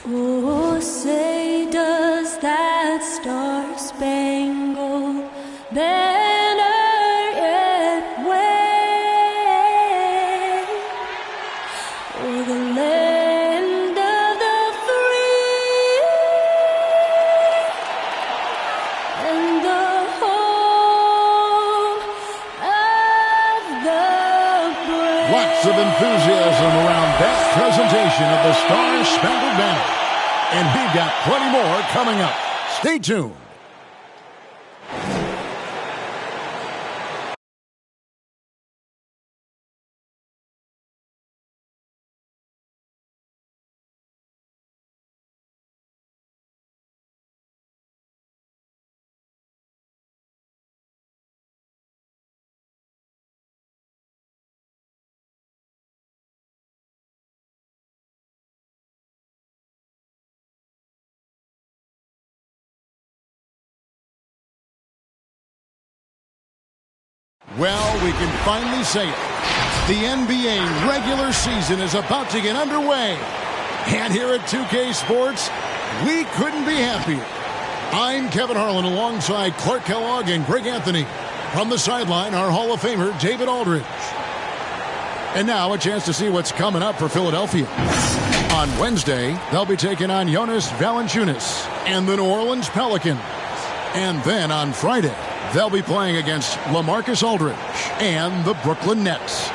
Oh, say does that star-spangled banner yet wave o'er the land of the free and the home of the brave? Lots of enthusiasm around that presentation of the Star-Spangled Banner. And we've got plenty more coming up. Stay tuned. Well, we can finally say it. The NBA regular season is about to get underway. And here at 2K Sports, we couldn't be happier. I'm Kevin Harlan alongside Clark Kellogg and Greg Anthony. From the sideline, our Hall of Famer, David Aldridge. And now a chance to see what's coming up for Philadelphia. On Wednesday, they'll be taking on Jonas Valanciunas and the New Orleans Pelicans. And then on Friday, they'll be playing against LaMarcus Aldridge and the Brooklyn Nets.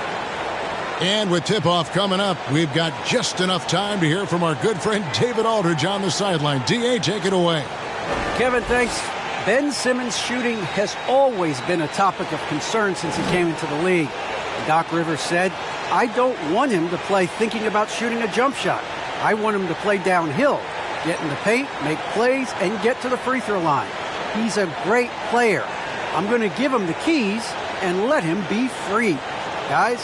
And with tip-off coming up, we've got just enough time to hear from our good friend David Aldridge on the sideline. D.A., take it away. Kevin, thanks. Ben Simmons' shooting has always been a topic of concern since he came into the league. Doc Rivers said, I don't want him to play thinking about shooting a jump shot. I want him to play downhill, get in the paint, make plays, and get to the free throw line. He's a great player. I'm going to give him the keys and let him be free. Guys?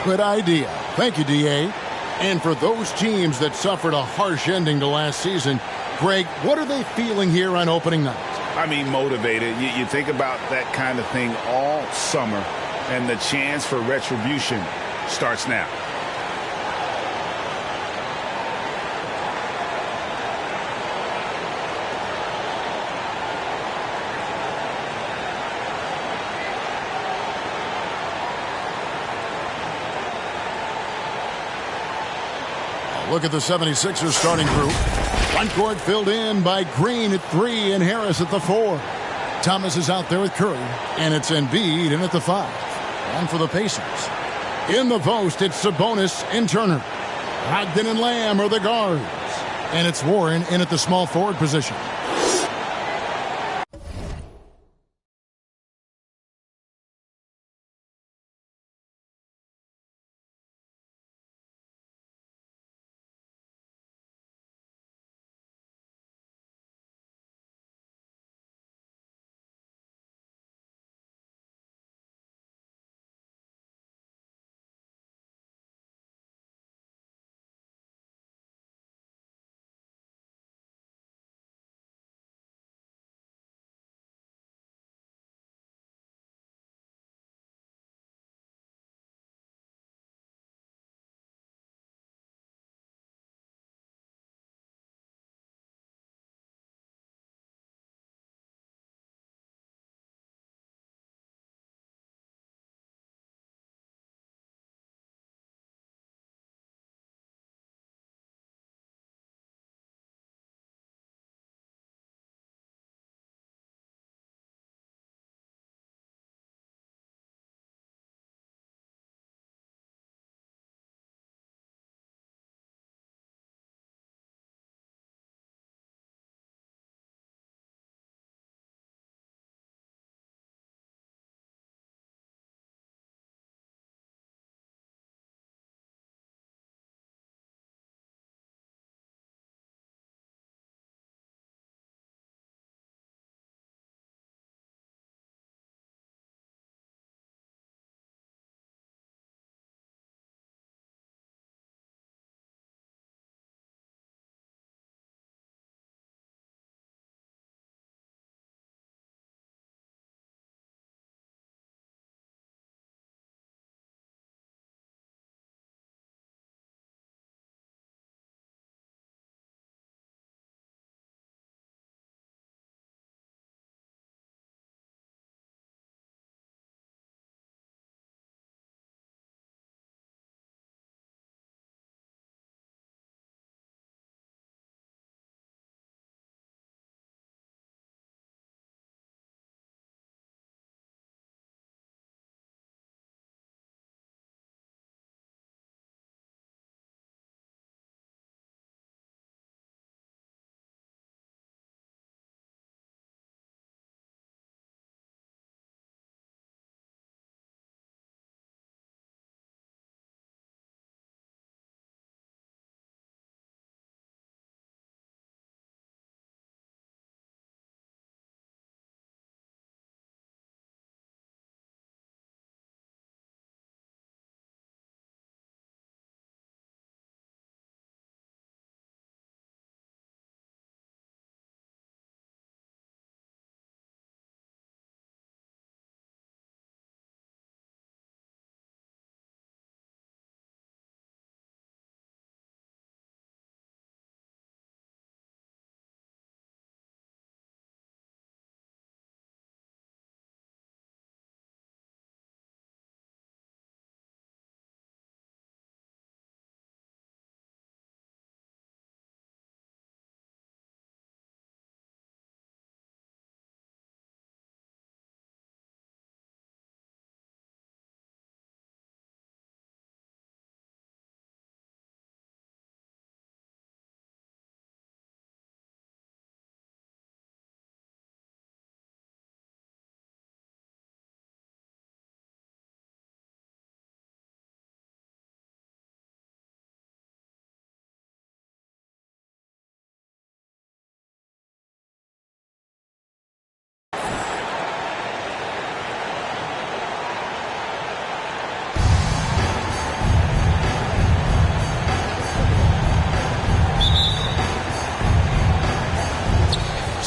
Good idea. Thank you, D.A. And for those teams that suffered a harsh ending to last season, Greg, what are they feeling here on opening night? I mean, motivated. You think about that kind of thing all summer, and the chance for retribution starts now. Look at the 76ers starting group. Front court filled in by Green at 3 and Harris at the 4. Thomas is out there with Curry, and it's Embiid in at the 5. And for the Pacers, in the post, it's Sabonis and Turner. Brogdon and Lamb are the guards. And it's Warren in at the small forward position.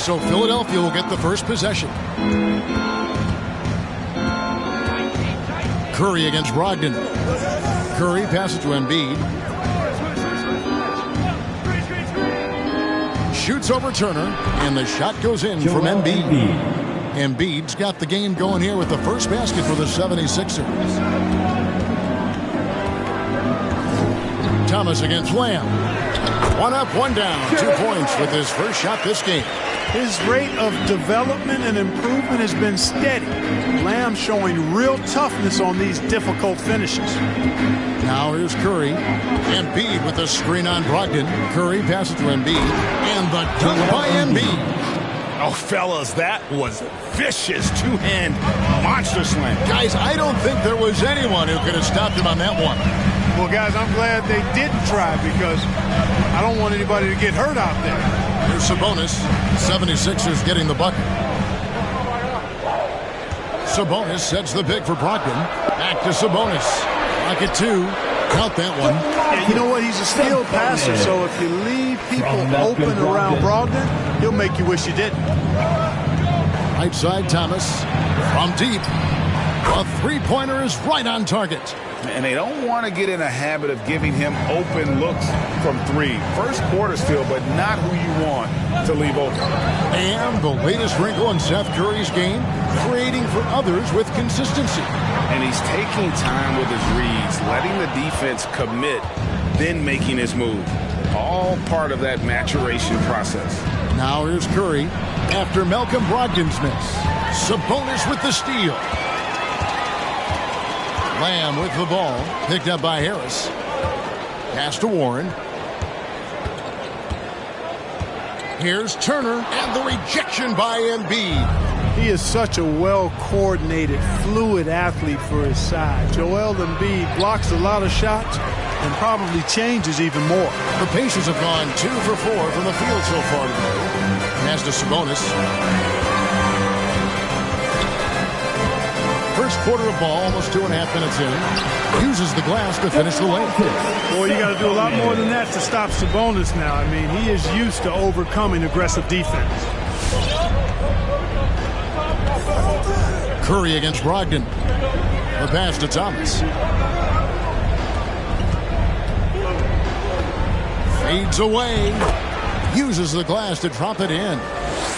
So Philadelphia will get the first possession. Curry against Brogdon. Curry passes to Embiid. Shoots over Turner, and the shot goes in from Embiid. Embiid's got the game going here with the first basket for the 76ers. Thomas against Lamb. One up, one down. 2 points with his first shot this game. His rate of development and improvement has been steady. Lamb showing real toughness on these difficult finishes. Now here's Curry. Embiid with the screen on Brogdon. Curry passes to Embiid. And the dunk by Embiid. Oh, fellas, that was vicious two-hand monster slam. Guys, I don't think there was anyone who could have stopped him on that one. Well, guys, I'm glad they didn't try because I don't want anybody to get hurt out there. Here's Sabonis. 76ers getting the bucket. Sabonis sets the pick for Brogdon. Back to Sabonis. Pocket 2. Count that one. Yeah, you know what? He's a skilled passer, so if you leave people open around Brogdon, he'll make you wish you didn't. Right side, Thomas. From deep. A three-pointer is right on target. And they don't want to get in a habit of giving him open looks from three. First quarter still, but not who you want to leave open. And the latest wrinkle in Seth Curry's game, creating for others with consistency. And he's taking time with his reads, letting the defense commit, then making his move. All part of that maturation process. Now here's Curry after Malcolm Brogdon's miss. Sabonis with the steal. Lamb with the ball, picked up by Harris. Pass to Warren. Here's Turner, and the rejection by Embiid. He is such a well-coordinated, fluid athlete for his size. Joel Embiid blocks a lot of shots and probably changes even more. The Pacers have gone 2 for 4 from the field so far today. Pass to Sabonis. First quarter of ball, almost 2.5 minutes in. Uses the glass to finish the lane. Boy, you got to do a lot more than that to stop Sabonis now. I mean, he is used to overcoming aggressive defense. Curry against Brogdon. The pass to Thomas. Fades away. Uses the glass to drop it in.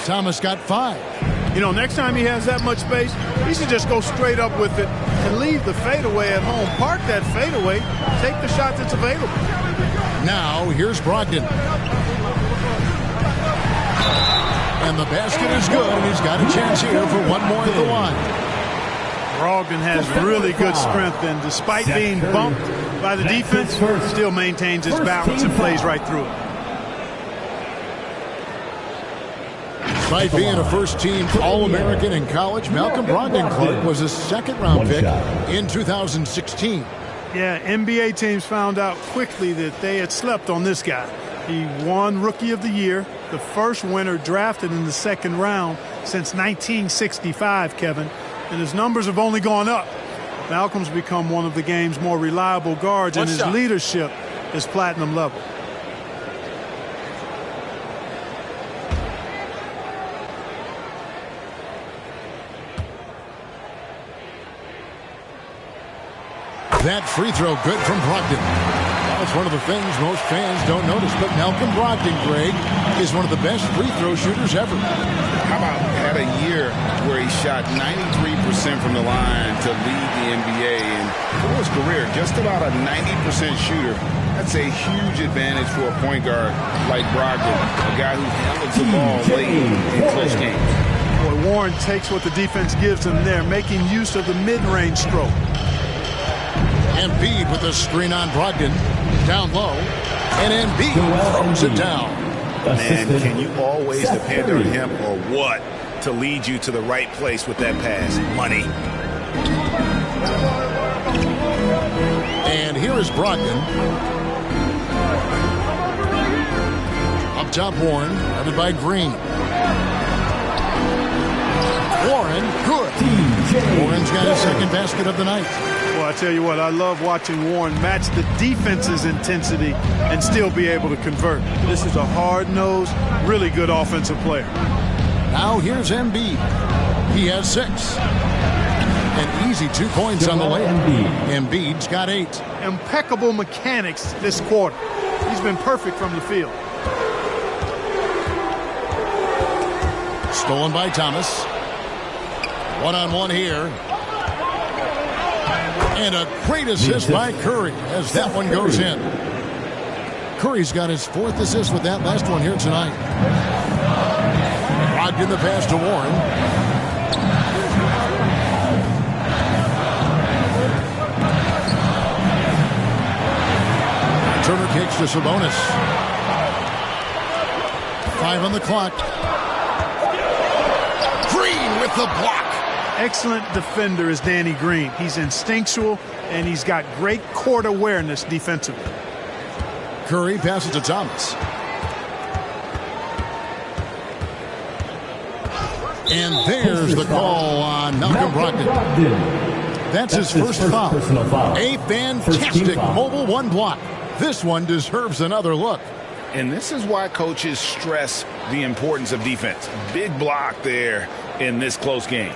Thomas got 5. You know, next time he has that much space, he should just go straight up with it and leave the fadeaway at home. Park that fadeaway. Take the shot that's available. Now, here's Brogdon. And the basket is good, and he's got a chance here for one more at the line. Brogdon has really good strength, and despite being bumped by the defense, still maintains his balance and plays right through it. Despite being a first-team All-American in college, Malcolm Brogdon Clark was a second-round pick in 2016. Yeah, NBA teams found out quickly that they had slept on this guy. He won Rookie of the Year, the first winner drafted in the second round since 1965, Kevin, and his numbers have only gone up. Malcolm's become one of the game's more reliable guards, and his leadership is platinum level. That free throw good from Brogdon. That's one of the things most fans don't notice. But Malcolm Brogdon, Greg, is one of the best free throw shooters ever. How about had a year where he shot 93% from the line to lead the NBA, and for his career, just about a 90% shooter. That's a huge advantage for a point guard like Brogdon, a guy who handles the ball late in close games. Boy, Warren takes what the defense gives him there, making use of the mid-range stroke. Embiid with a screen on Brogdon. Down low. And Embiid throws it down. Man, can you always depend on him or what to lead you to the right place with that pass? Money. And here is Brogdon. Up top, Warren, guarded by Green. Warren, good. Warren's got his second basket of the night. Well, I tell you what, I love watching Warren match the defense's intensity and still be able to convert. This is a hard-nosed, really good offensive player. Now here's Embiid. He has 6. An easy 2 points on the way. Embiid's got 8. Impeccable mechanics this quarter. He's been perfect from the field. Stolen by Thomas. One-on-one here. And a great assist by Curry as that one goes in. Curry's got his 4th assist with that last one here tonight. Brogdon the pass to Warren. Turner kicks to Sabonis. 5 on the clock. Green with the block. Excellent defender is Danny Green. He's instinctual, and he's got great court awareness defensively. Curry passes to Thomas. And there's the call on Malcolm Brogdon. That's his first foul. A fantastic mobile 1 block. This one deserves another look. And this is why coaches stress the importance of defense. Big block there in this close game.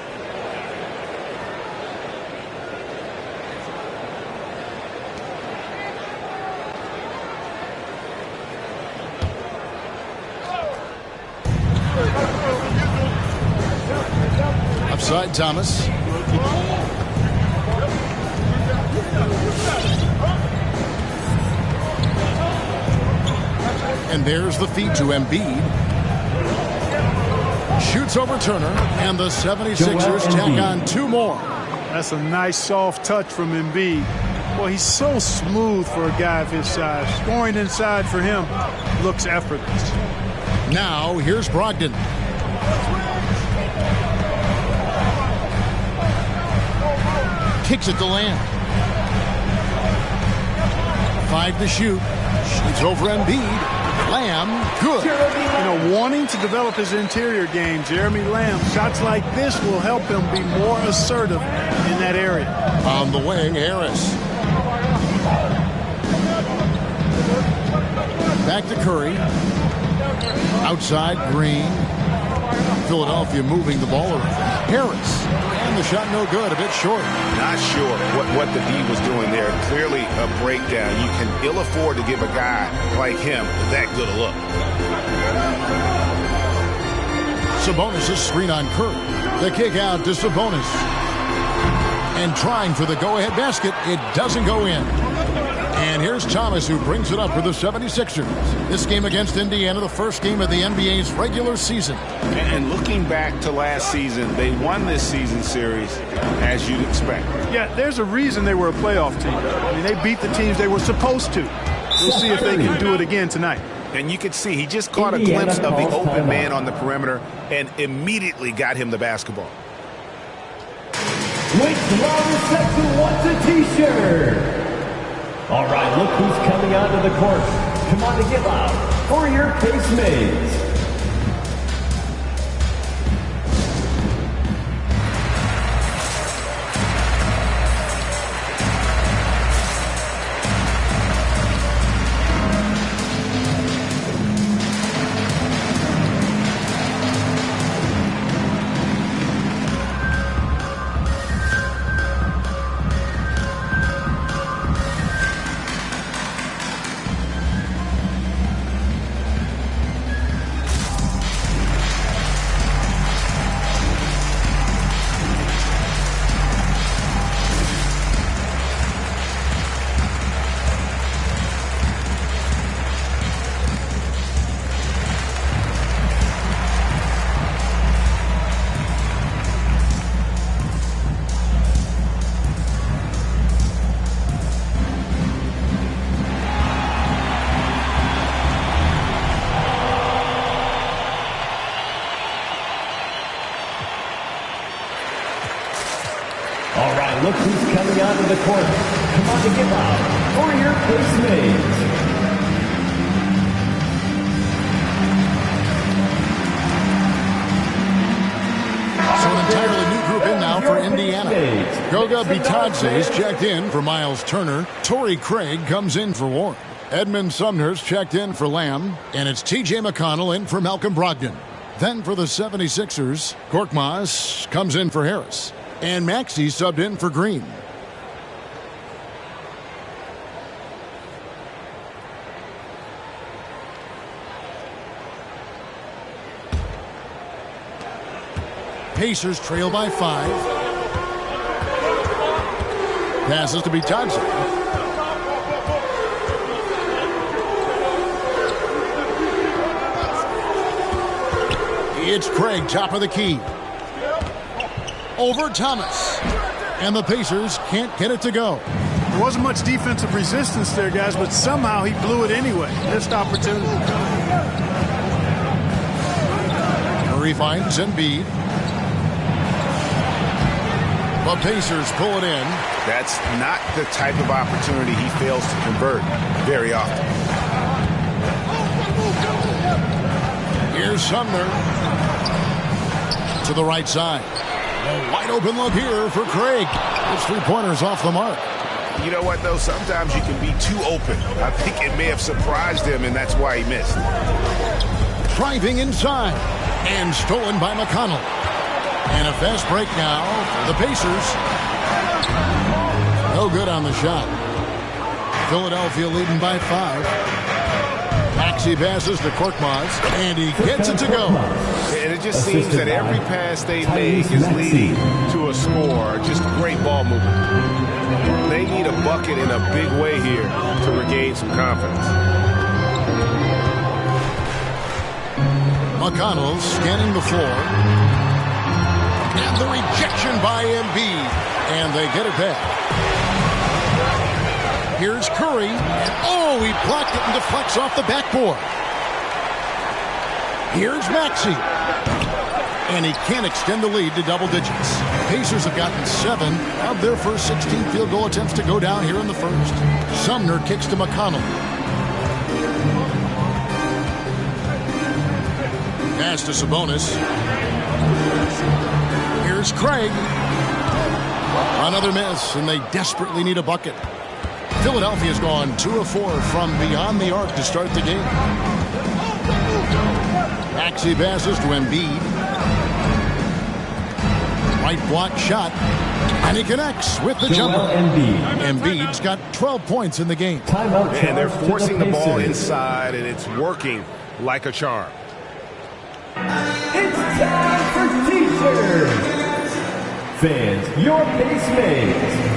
Offside Thomas. And there's the feed to Embiid. Shoots over Turner, and the 76ers tack on 2 more. That's a nice soft touch from Embiid. Well, he's so smooth for a guy of his size. Scoring inside for him looks effortless. Now, here's Brogdon. Kicks it to Lamb. 5 to shoot. Shoots over Embiid. Lamb, good. Wanting to develop his interior game, Jeremy Lamb, shots like this will help him be more assertive in that area. On the wing, Harris. Back to Curry. Outside, Green. Philadelphia moving the ball around. Harris. And the shot no good, a bit short. Not sure what the D was doing there. Clearly a breakdown. You can ill afford to give a guy like him that good a look. Sabonis' screen on Curry. The kick out to Sabonis. And trying for the go-ahead basket. It doesn't go in. And here's Thomas, who brings it up for the 76ers. This game against Indiana, the first game of the NBA's regular season. And looking back to last season, they won this season series as you'd expect. Yeah, there's a reason they were a playoff team. I mean, they beat the teams they were supposed to. We'll see if they can do it again tonight. And you could see he just caught a glimpse of the open man on the perimeter and immediately got him the basketball. Wastewater Section wants a T-shirt. All right, look who's coming onto the court. Come on to get loud for your casemates. Look who's coming onto the court. Come on to get loud for your casemates. So an entirely new group in now for Indiana. Goga Bitadze's checked in for Miles Turner. Torrey Craig comes in for Warren. Edmund Sumner's checked in for Lamb. And it's T.J. McConnell in for Malcolm Brogdon. Then for the 76ers, Korkmaz comes in for Harris. And Maxey subbed in for Green. Pacers trail by 5. Passes to be Johnson. It's Craig, top of the key. Over Thomas. And the Pacers can't get it to go. There wasn't much defensive resistance there, guys, but somehow he blew it anyway. Missed opportunity. Murray finds Embiid. The Pacers pull it in. That's not the type of opportunity he fails to convert very often. Here's Sumner. To the right side. A wide open look here for Craig. His three-pointers off the mark. You know what, though? Sometimes you can be too open. I think it may have surprised him, and that's why he missed. Driving inside. And stolen by McConnell. And a fast break now for the Pacers. No good on the shot. Philadelphia leading by 5. Maxey passes to Korkmaz, and he gets it to go. And it just seems that every pass they make is leading to a score. Just great ball movement. They need a bucket in a big way here to regain some confidence. McConnell scanning the floor. And the rejection by Embiid. And they get it back. Here's Curry. Oh, he blocked it and deflects off the backboard. Here's Maxey. And he can't extend the lead to double digits. Pacers have gotten 7 of their first 16 field goal attempts to go down here in the first. Sumner kicks to McConnell. Pass to Sabonis. Here's Craig. Another miss, and they desperately need a bucket. Philadelphia's gone 2 of 4 from beyond the arc to start the game. Maxey passes to Embiid. Right block shot. And he connects with the jumper. Embiid's got 12 points in the game. And they're forcing the ball inside, and it's working like a charm. It's time for T-shirts. Fans, your base mates.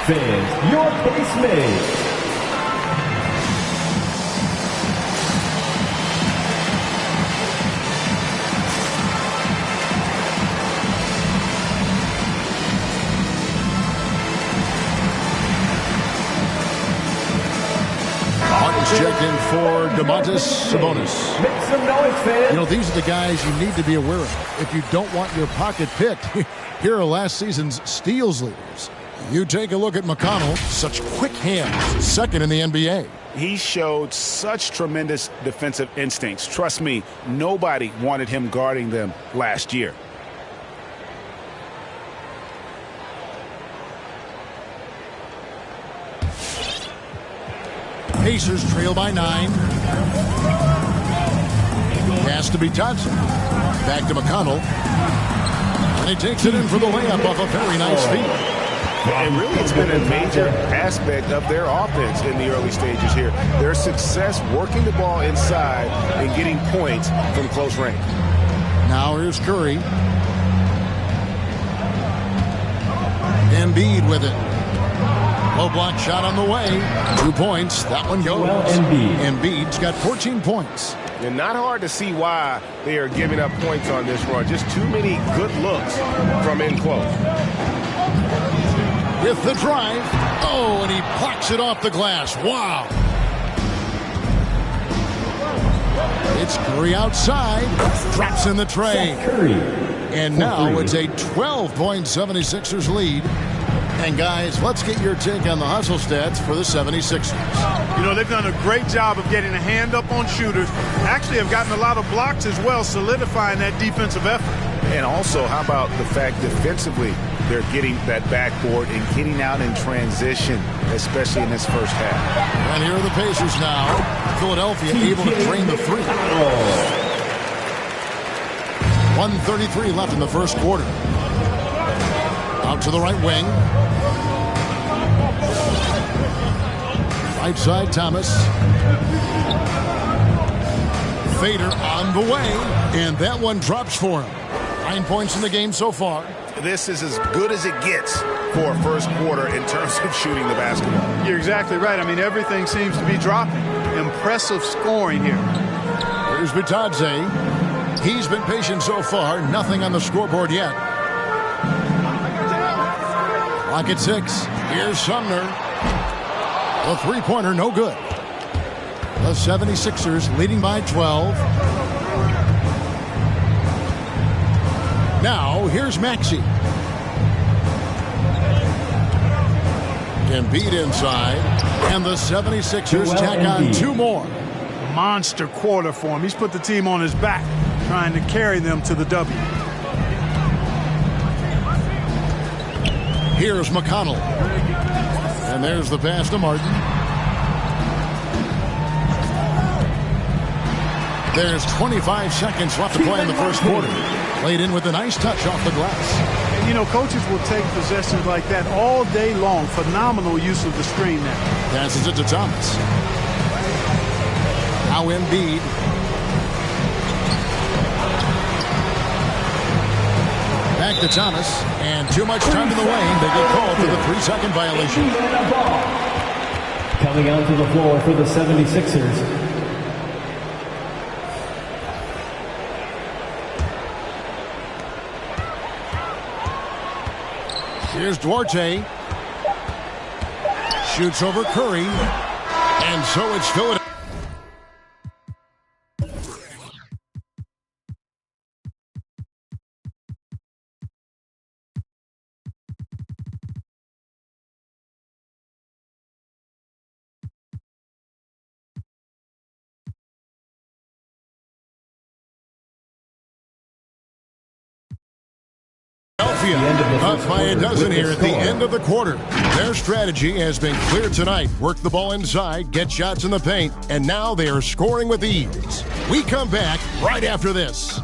Fans, your casemate. Checked in for Domantas Sabonis. Make some noise, fans. You know, these are the guys you need to be aware of if you don't want your pocket picked. Here are last season's steals leaders. You take a look at McConnell, such quick hands, second in the NBA. He showed such tremendous defensive instincts. Trust me, nobody wanted him guarding them last year. Pacers trail by 9. Pass to Thompson. Back to McConnell. And he takes it in for the layup off a very nice feed. And really, it's been a major aspect of their offense in the early stages here. Their success working the ball inside and getting points from close range. Now here's Curry. Embiid with it. Low block shot on the way. 2 points. That one goes. Embiid's got 14 points. And not hard to see why they are giving up points on this run. Just too many good looks from in close. With the drive. Oh, and he blocks it off the glass. Wow. It's Curry outside. Drops in the tray. And now it's a 12-point 76ers lead. And guys, let's get your take on the hustle stats for the 76ers. You know, they've done a great job of getting a hand up on shooters. Actually have gotten a lot of blocks as well, solidifying that defensive effort. And also, how about the fact defensively, they're getting that backboard and getting out in transition, especially in this first half. And here are the Pacers now. Philadelphia able to drain the three. 1:33 left in the first quarter. Out to the right wing. Right side, Thomas. Fader on the way. And that one drops for him. 9 points in the game so far. This is as good as it gets for a first quarter in terms of shooting the basketball. You're exactly right. I mean, everything seems to be dropping. Impressive scoring here. Here's Bitadze. He's been patient so far. Nothing on the scoreboard yet. Clock at 6. Here's Sumner. The three-pointer, no good. The 76ers leading by 12. Now, here's Maxey. Embiid inside. And the 76ers tack on 2 more. Monster quarter for him. He's put the team on his back, trying to carry them to the W. Here's McConnell. And there's the pass to Martin. There's 25 seconds left to play in the first quarter. Played in with a nice touch off the glass. And, you know, coaches will take possessions like that all day long. Phenomenal use of the screen there. Passes it to Thomas. Now Embiid. Back to Thomas. And too much time in the lane. They get called for the 3-second violation. Coming onto the floor for the 76ers. Here's Duarte. Shoots over Curry. And so it's Philadelphia. Up by a dozen here at the end of the quarter. Their strategy has been clear tonight. Work the ball inside, get shots in the paint, and now they are scoring with ease. We come back right after this.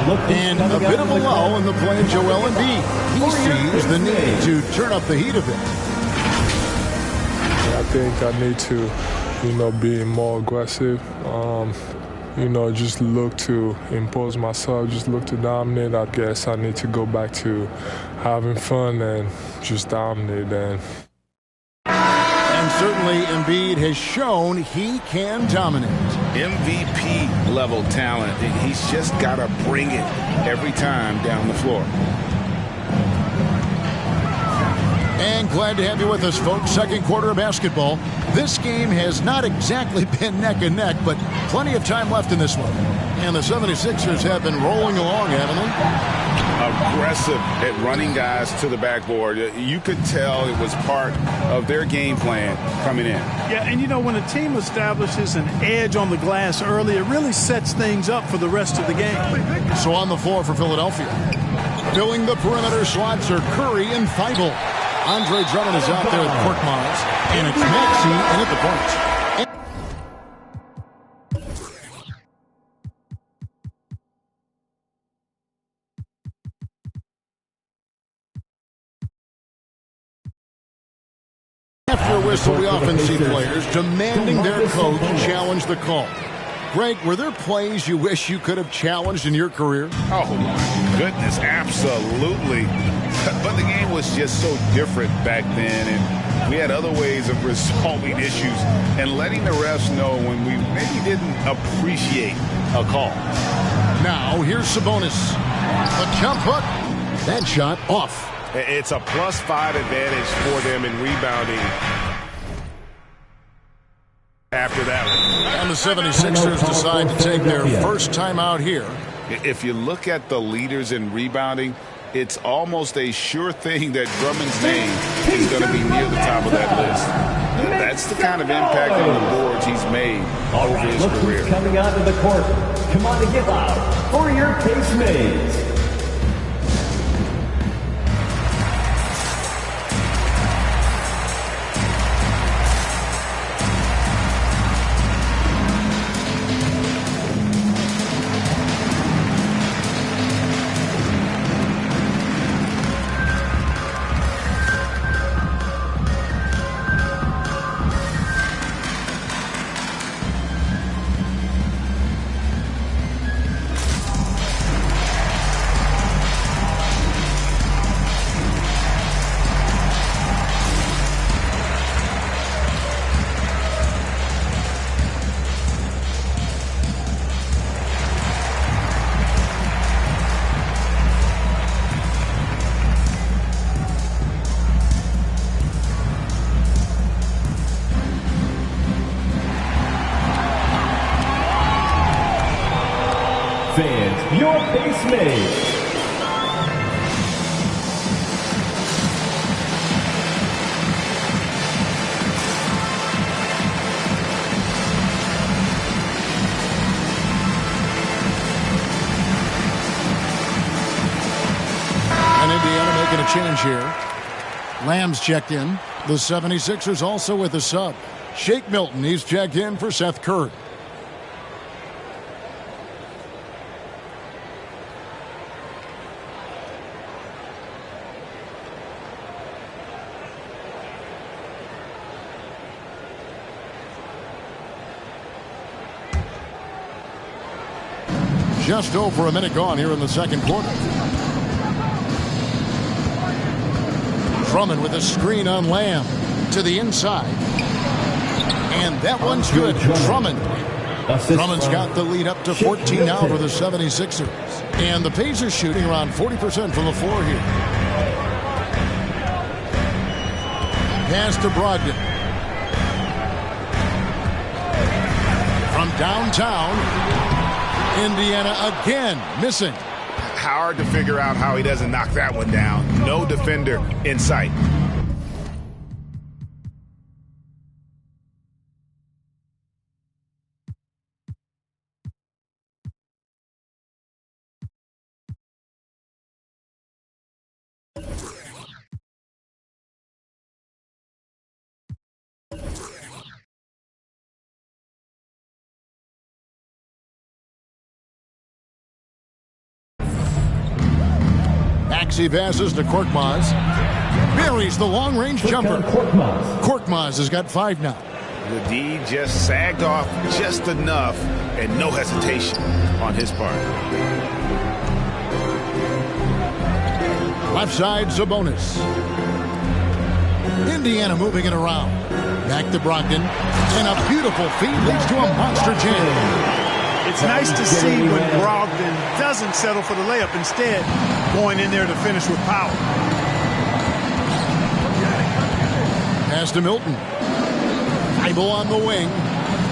right, look who's And a coming bit out of a the lull court. in the play of Joel Embiid. He sees the need to turn up the heat a bit. I think I need to, be more aggressive. Just look to impose myself, just look to dominate. I guess I need to go back to having fun and just dominate. And certainly Embiid has shown he can dominate. MVP level talent. He's just got to bring it every time down the floor. And glad to have you with us, folks. Second quarter of basketball. This game has not exactly been neck and neck, but plenty of time left in this one. And the 76ers have been rolling along, haven't they? Aggressive at running guys to the backboard. You could tell it was part of their game plan coming in. Yeah, and when a team establishes an edge on the glass early, it really sets things up for the rest of the game. So on the floor for Philadelphia. Filling the perimeter slots are Curry and Feigl. Andre Drummond is out there with Korkmaz, and it's Maxey in at the point. After a whistle, we often see players demanding their coach challenge the call. Greg, were there plays you wish you could have challenged in your career? Oh, my goodness, absolutely. But the game was just so different back then, and we had other ways of resolving issues and letting the refs know when we maybe didn't appreciate a call. Now, here's Sabonis. A jump hook. That shot off. It's a +5 advantage for them in rebounding after that one. And the 76ers decide to take their first time out here. If you look at the leaders in rebounding, it's almost a sure thing that Drummond's name is going to be near the top of that list. That's the kind of impact on the boards he's made over his Look career. who's coming onto the court. Come on and get loud for your casemates. Fans, your base mate. And Indiana making a change here. Lamb's checked in. The 76ers also with a sub. Shake Milton, he's checked in for Seth Curry. Just over a minute gone here in the second quarter. Drummond with a screen on Lamb to the inside. And that one's good. Drummond. Drummond's got the lead up to 14 now for the 76ers. And the Pacers shooting around 40% from the floor here. Pass to Brogdon. From downtown. Indiana again missing. Hard to figure out how he doesn't knock that one down. No defender in sight. Maxey passes to Korkmaz. Buries the long-range jumper. Korkmaz has got 5 now. The D just sagged off just enough, and no hesitation on his part. Left side, Sabonis. Indiana moving it around. Back to Brogdon. And a beautiful feed leads to a monster jam. It's nice to see when Brogdon doesn't settle for the layup, instead going in there to finish with power. Pass to Milton. Thibault on the wing.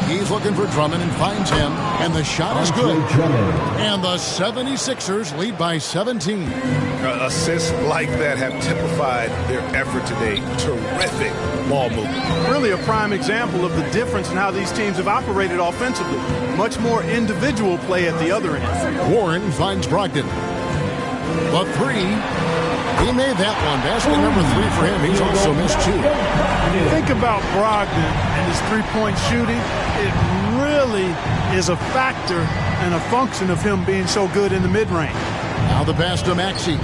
He's looking for Drummond and finds him. And the shot is good. And the 76ers lead by 17. Assists like that have typified their effort today. Terrific ball movement. Really a prime example of the difference in how these teams have operated offensively. Much more individual play at the other end. Warren finds Brogdon. The 3. He made that one. Basket number 3 for him. He's also missed 2. Think about Brogdon and his three-point shooting. It really is a factor and a function of him being so good in the mid-range. Now the pass to Maxey.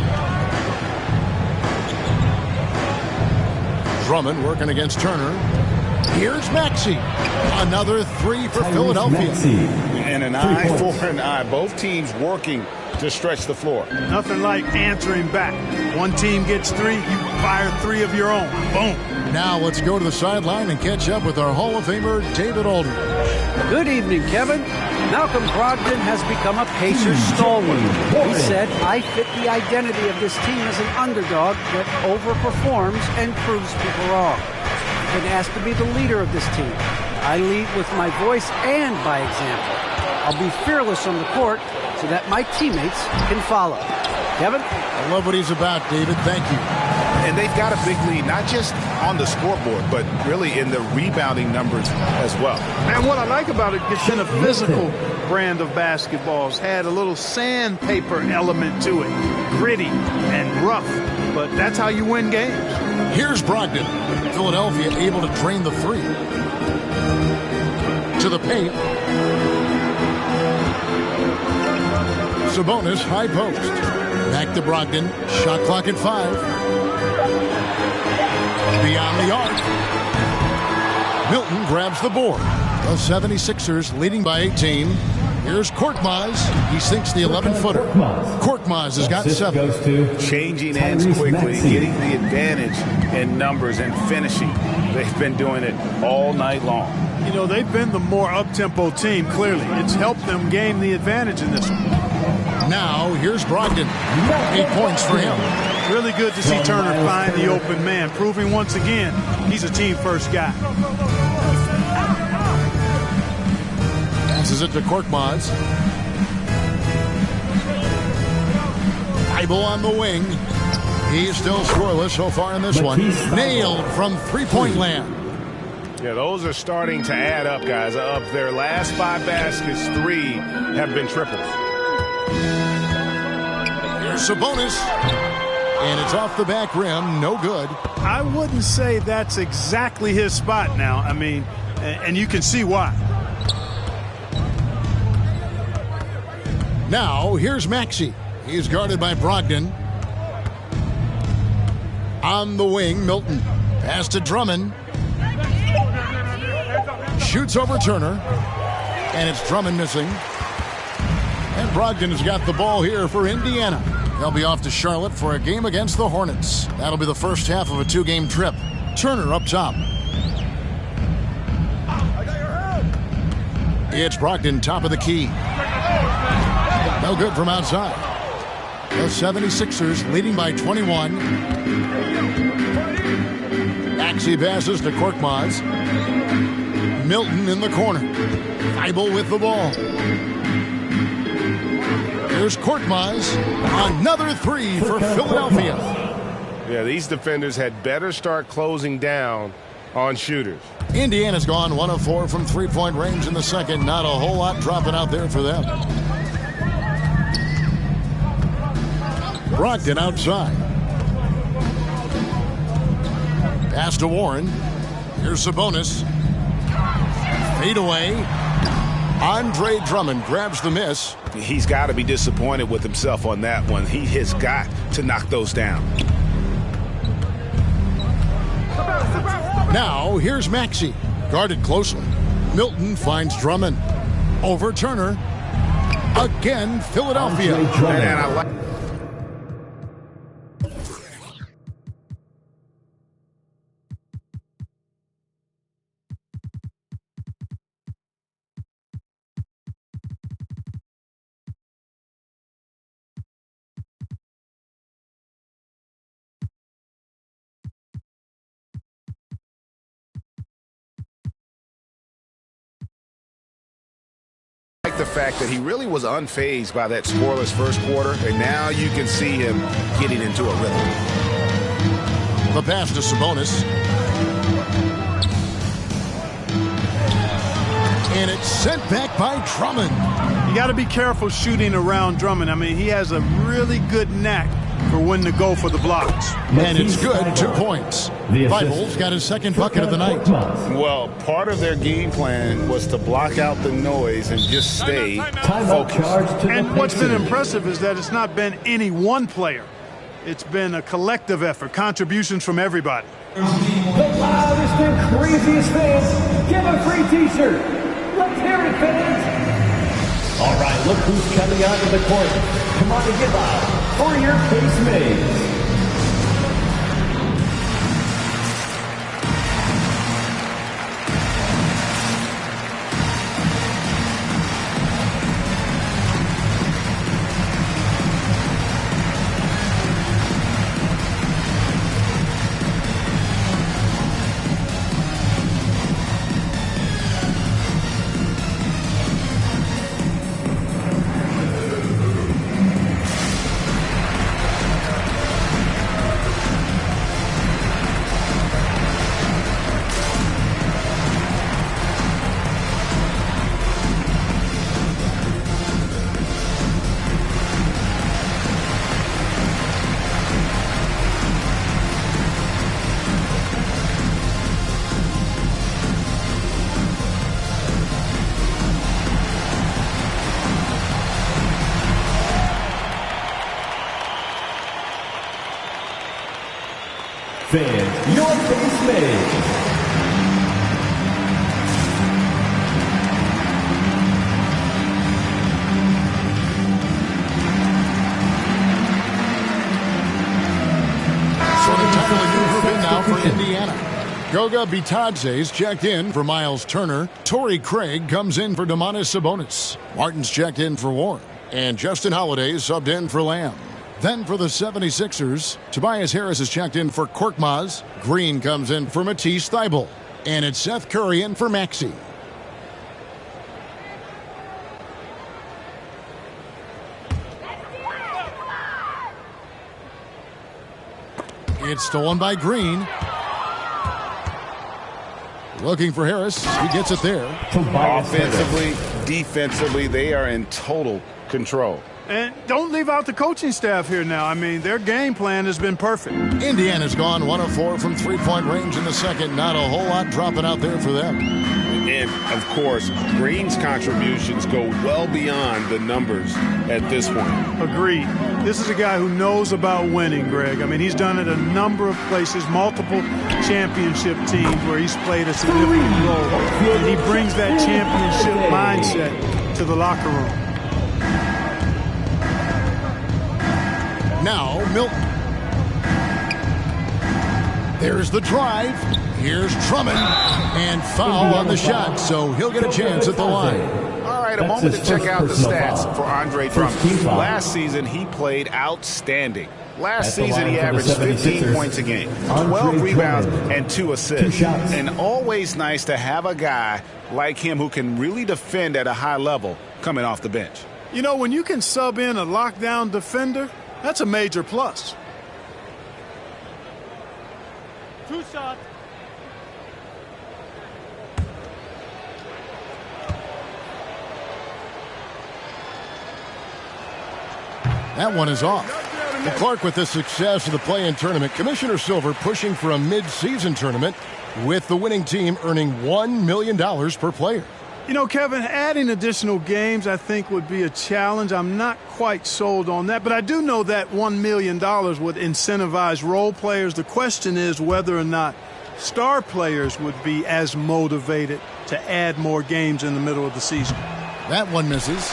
Drummond working against Turner. Here's Maxey. Another 3 for Philadelphia. And an eye for an eye. Both teams working to stretch the floor. Nothing like answering back. One team gets 3, you fire 3 of your own. Boom. Now let's go to the sideline and catch up with our Hall of Famer, David Aldridge. Good evening, Kevin. Malcolm Brogdon has become a Pacers stalwart. He said, I fit the identity of this team as an underdog that overperforms and proves people wrong. I've been asked to be the leader of this team. I lead with my voice and by example. I'll be fearless on the court so that my teammates can follow. Kevin? I love what he's about, David. Thank you. And they've got a big lead, not just on the scoreboard, but really in the rebounding numbers as well. And what I like about it, it's been a physical brand of basketball. It's had a little sandpaper element to it. Gritty and rough, but that's how you win games. Here's Brogdon. Philadelphia able to drain the 3. To the paint. Sabonis, high post. Back to Brogdon. Shot clock at 5. Beyond the arc. Milton grabs the board. The 76ers leading by 18. Here's Korkmaz. He sinks the 11-footer. Korkmaz has got 7. Changing ends quickly, getting the advantage in numbers and finishing. They've been doing it all night long. You know, they've been the more up-tempo team, clearly. It's helped them gain the advantage in this one. Now, here's Brogdon. 8 points for him. Really good to see Turner find the open man, proving once again he's a team-first guy. Passes it to Korkmaz. Thibault on the wing. He's still scoreless so far in this one. Nailed from three-point land. Yeah, those are starting to add up, guys. Of their last 5 baskets, 3 have been triples. Here's Sabonis. And it's off the back rim. No good. I wouldn't say that's exactly his spot now. I mean, and you can see why. Now, here's Maxey. He's guarded by Brogdon. On the wing, Milton. Pass to Drummond. Shoots over Turner. And it's Drummond missing. And Brogdon has got the ball here for Indiana. They'll be off to Charlotte for a game against the Hornets. That'll be the first half of a 2-game trip. Turner up top. It's Brogdon, top of the key. No good from outside. The 76ers leading by 21. Maxey passes to Korkmaz. Milton in the corner. Thibault with the ball. Here's Korkmaz. Another 3 for Philadelphia. Yeah, these defenders had better start closing down on shooters. Indiana's gone 1 of 4 from three-point range in the second. Not a whole lot dropping out there for them. Brogdon outside. Pass to Warren. Here's Sabonis. Fade away. Andre Drummond grabs the miss. He's got to be disappointed with himself on that one. He has got to knock those down. Now, here's Maxey. Guarded closely. Milton finds Drummond. Over Turner. Again, Philadelphia. And I like the fact that he really was unfazed by that scoreless first quarter, and now you can see him getting into a rhythm. The pass to Sabonis. And it's sent back by Drummond. You got to be careful shooting around Drummond. I mean, he has a really good knack for when to go for the blocks. And it's good, 2 points. Bibles got his second bucket of the night. Well, part of their game plan was to block out the noise and just stay focused. And what's been impressive is that it's not been any one player. It's been a collective effort, contributions from everybody. The loudest and craziest fans get a free t-shirt. Let's hear it, fans. All right, look who's coming onto the court. Come on and give out for your casemates. Fans, your casemates. So an entirely new group in now for Indiana. Goga Bitadze's checked in for Miles Turner. Torrey Craig comes in for Domantas Sabonis. Martin's checked in for Warren. And Justin Holiday subbed in for Lamb. Then for the 76ers, Tobias Harris is checked in for Korkmaz. Green comes in for Matisse Thybulle. And it's Seth Curry in for Maxey. It's stolen by Green. Looking for Harris. He gets it there. Offensively, defensively, they are in total control. And don't leave out the coaching staff here now. I mean, their game plan has been perfect. Indiana's gone 1 of 4 from three-point range in the second. Not a whole lot dropping out there for them. And, of course, Green's contributions go well beyond the numbers at this point. Agreed. This is a guy who knows about winning, Greg. I mean, he's done it a number of places, multiple championship teams where he's played a significant role. And he brings that championship mindset to the locker room. Now, Milton. There's the drive. Here's Drummond. And foul on the shot, so he'll get a chance at the line. All right, a moment to check out the stats for Andre Drummond. Last season, he played outstanding. Last season, he averaged 15 points a game, 12 rebounds, and 2 assists. And always nice to have a guy like him who can really defend at a high level coming off the bench. You know, when you can sub in a lockdown defender, that's a major plus. 2 shots. That one is off. Well, Clark, with the success of the play-in tournament, Commissioner Silver pushing for a mid-season tournament with the winning team earning $1 million per player. You know, Kevin, adding additional games I think would be a challenge. I'm not quite sold on that, but I do know that $1 million would incentivize role players. The question is whether or not star players would be as motivated to add more games in the middle of the season. That one misses.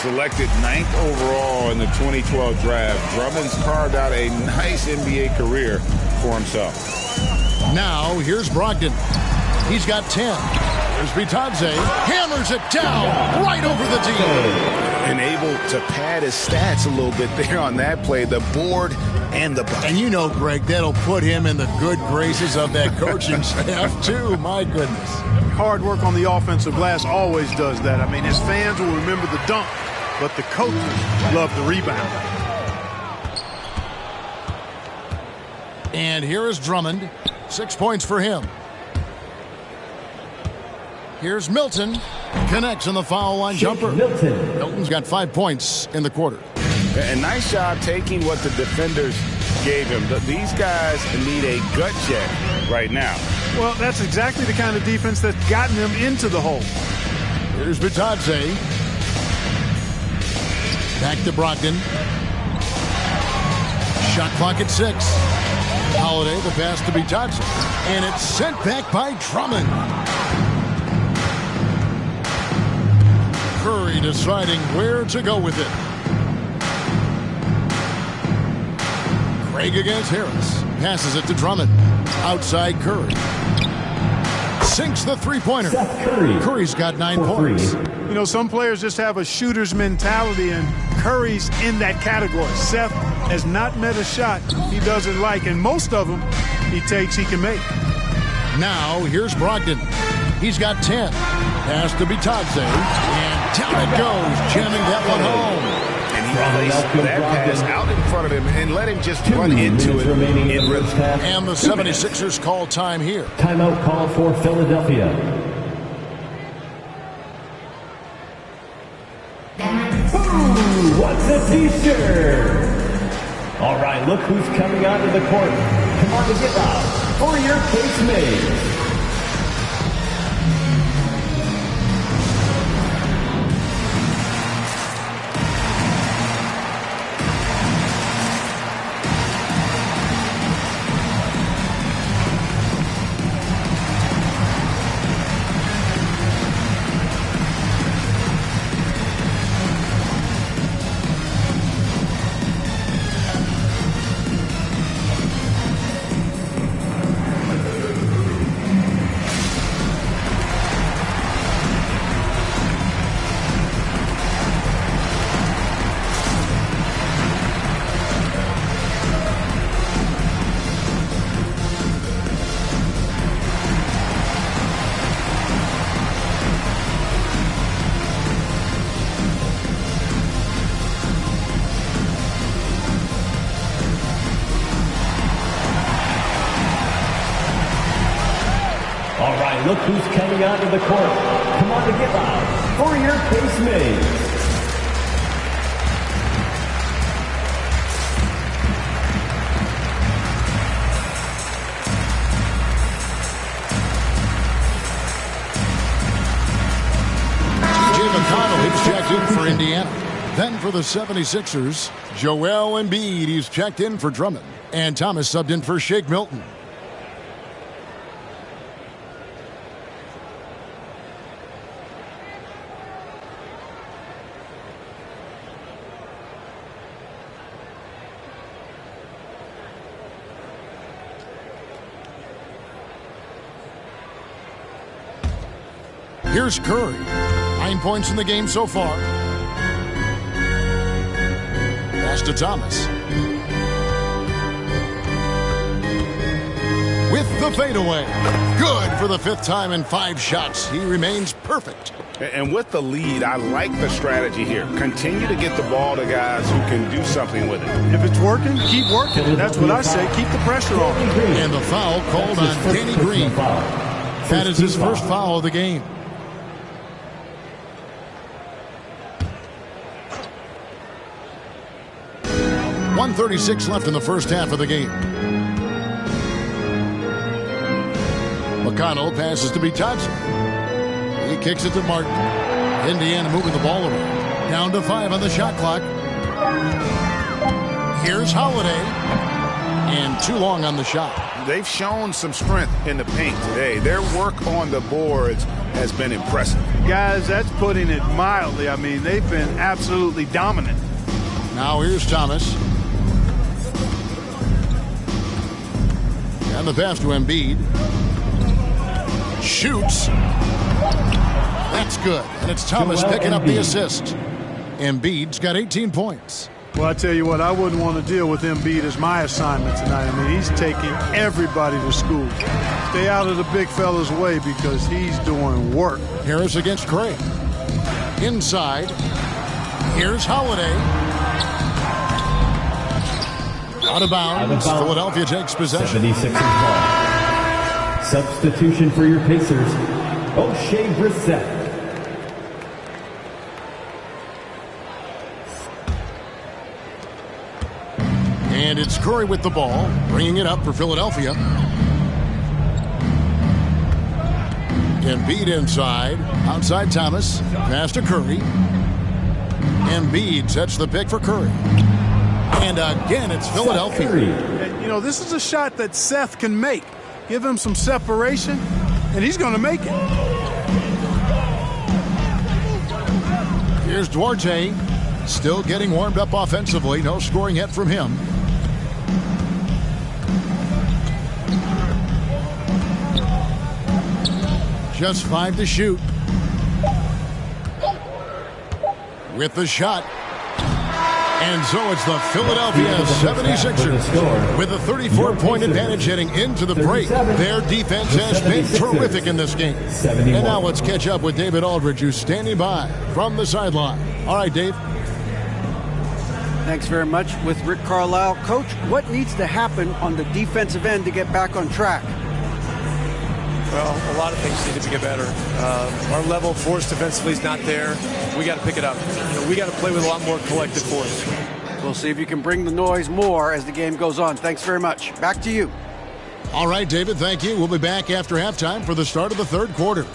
Selected 9th overall in the 2012 draft, Drummond's carved out a nice NBA career for himself. Now, here's Brogdon. He's got 10. There's Bitadze. Hammers it down right over the D. And able to pad his stats a little bit there on that play, the board and the bucket. And you know, Greg, that'll put him in the good graces of that coaching staff, too. My goodness. Hard work on the offensive glass always does that. I mean, his fans will remember the dunk, but the coaches love the rebound. And here is Drummond. 6 points for him. Here's Milton. Connects on the foul line jumper. Milton's got 5 points in the quarter. And nice job taking what the defenders gave him. These guys need a gut check right now. Well, that's exactly the kind of defense that's gotten them into the hole. Here's Bitadze. Back to Brogdon. Shot clock at 6. Holiday, the pass to Bitadze. And it's sent back by Drummond. Curry deciding where to go with it. Craig against Harris. Passes it to Drummond. Outside Curry. Sinks the three-pointer. Curry's got 9 points. You know, some players just have a shooter's mentality, and Curry's in that category. Seth has not met a shot he doesn't like, and most of them he takes he can make. Now, here's Brogdon. He's got 10. Pass to Bitadze. And down it goes, jamming that one home. And he placed that pass out in front of him and let him just run into it in rhythm. And the 76ers call time here. Timeout call for Philadelphia. Ooh, what's a t-shirt? All right, look who's coming onto the court. Come on to get out for your case made. Look who's coming onto the court. Come on to get loud for your case made. T.J. McConnell is checked in for Indiana. Then for the 76ers, Joel Embiid. He's checked in for Drummond. And Thomas subbed in for Shake Milton. Here's Curry. 9 points in the game so far. Pass to Thomas. With the fadeaway. Good for the 5th time in 5 shots. He remains perfect. And with the lead, I like the strategy here. Continue to get the ball to guys who can do something with it. If it's working, keep working. That's what I say. Keep the pressure on. And the foul called on Danny Green. That is his first foul of the game. .136 left in the first half of the game. McConnell passes to Bitadze. He kicks it to Martin. Indiana moving the ball around. Down to 5 on the shot clock. Here's Holiday. And too long on the shot. They've shown some strength in the paint today. Their work on the boards has been impressive. Guys, that's putting it mildly. I mean, they've been absolutely dominant. Now here's Thomas. And the pass to Embiid. Shoots. That's good. And it's Thomas picking up the assist. Embiid's got 18 points. Well, I tell you what, I wouldn't want to deal with Embiid as my assignment tonight. I mean, he's taking everybody to school. Stay out of the big fella's way because he's doing work. Harris against Craig. Inside. Here's Holiday. Out of bounds. Philadelphia takes possession. 76ers ball. Substitution for your Pacers, O'Shea Brissett. And it's Curry with the ball, bringing it up for Philadelphia. Embiid inside. Outside Thomas. Pass to Curry. Embiid sets the pick for Curry. And again, it's Philadelphia. And, you know, this is a shot that Seth can make. Give him some separation, and he's going to make it. Here's Duarte. Still getting warmed up offensively. No scoring yet from him. Just 5 to shoot. With the shot. And so it's the Philadelphia 76ers with a 34-point advantage heading into the break. Their defense has been terrific in this game. And now let's catch up with David Aldridge, who's standing by from the sideline. All right, Dave. Thanks very much. With Rick Carlisle. Coach, what needs to happen on the defensive end to get back on track? Well, a lot of things need to get better. Our level of force defensively is not there. We got to pick it up. We got to play with a lot more collective force. We'll see if you can bring the noise more as the game goes on. Thanks very much. Back to you. All right, David, thank you. We'll be back after halftime for the start of the third quarter.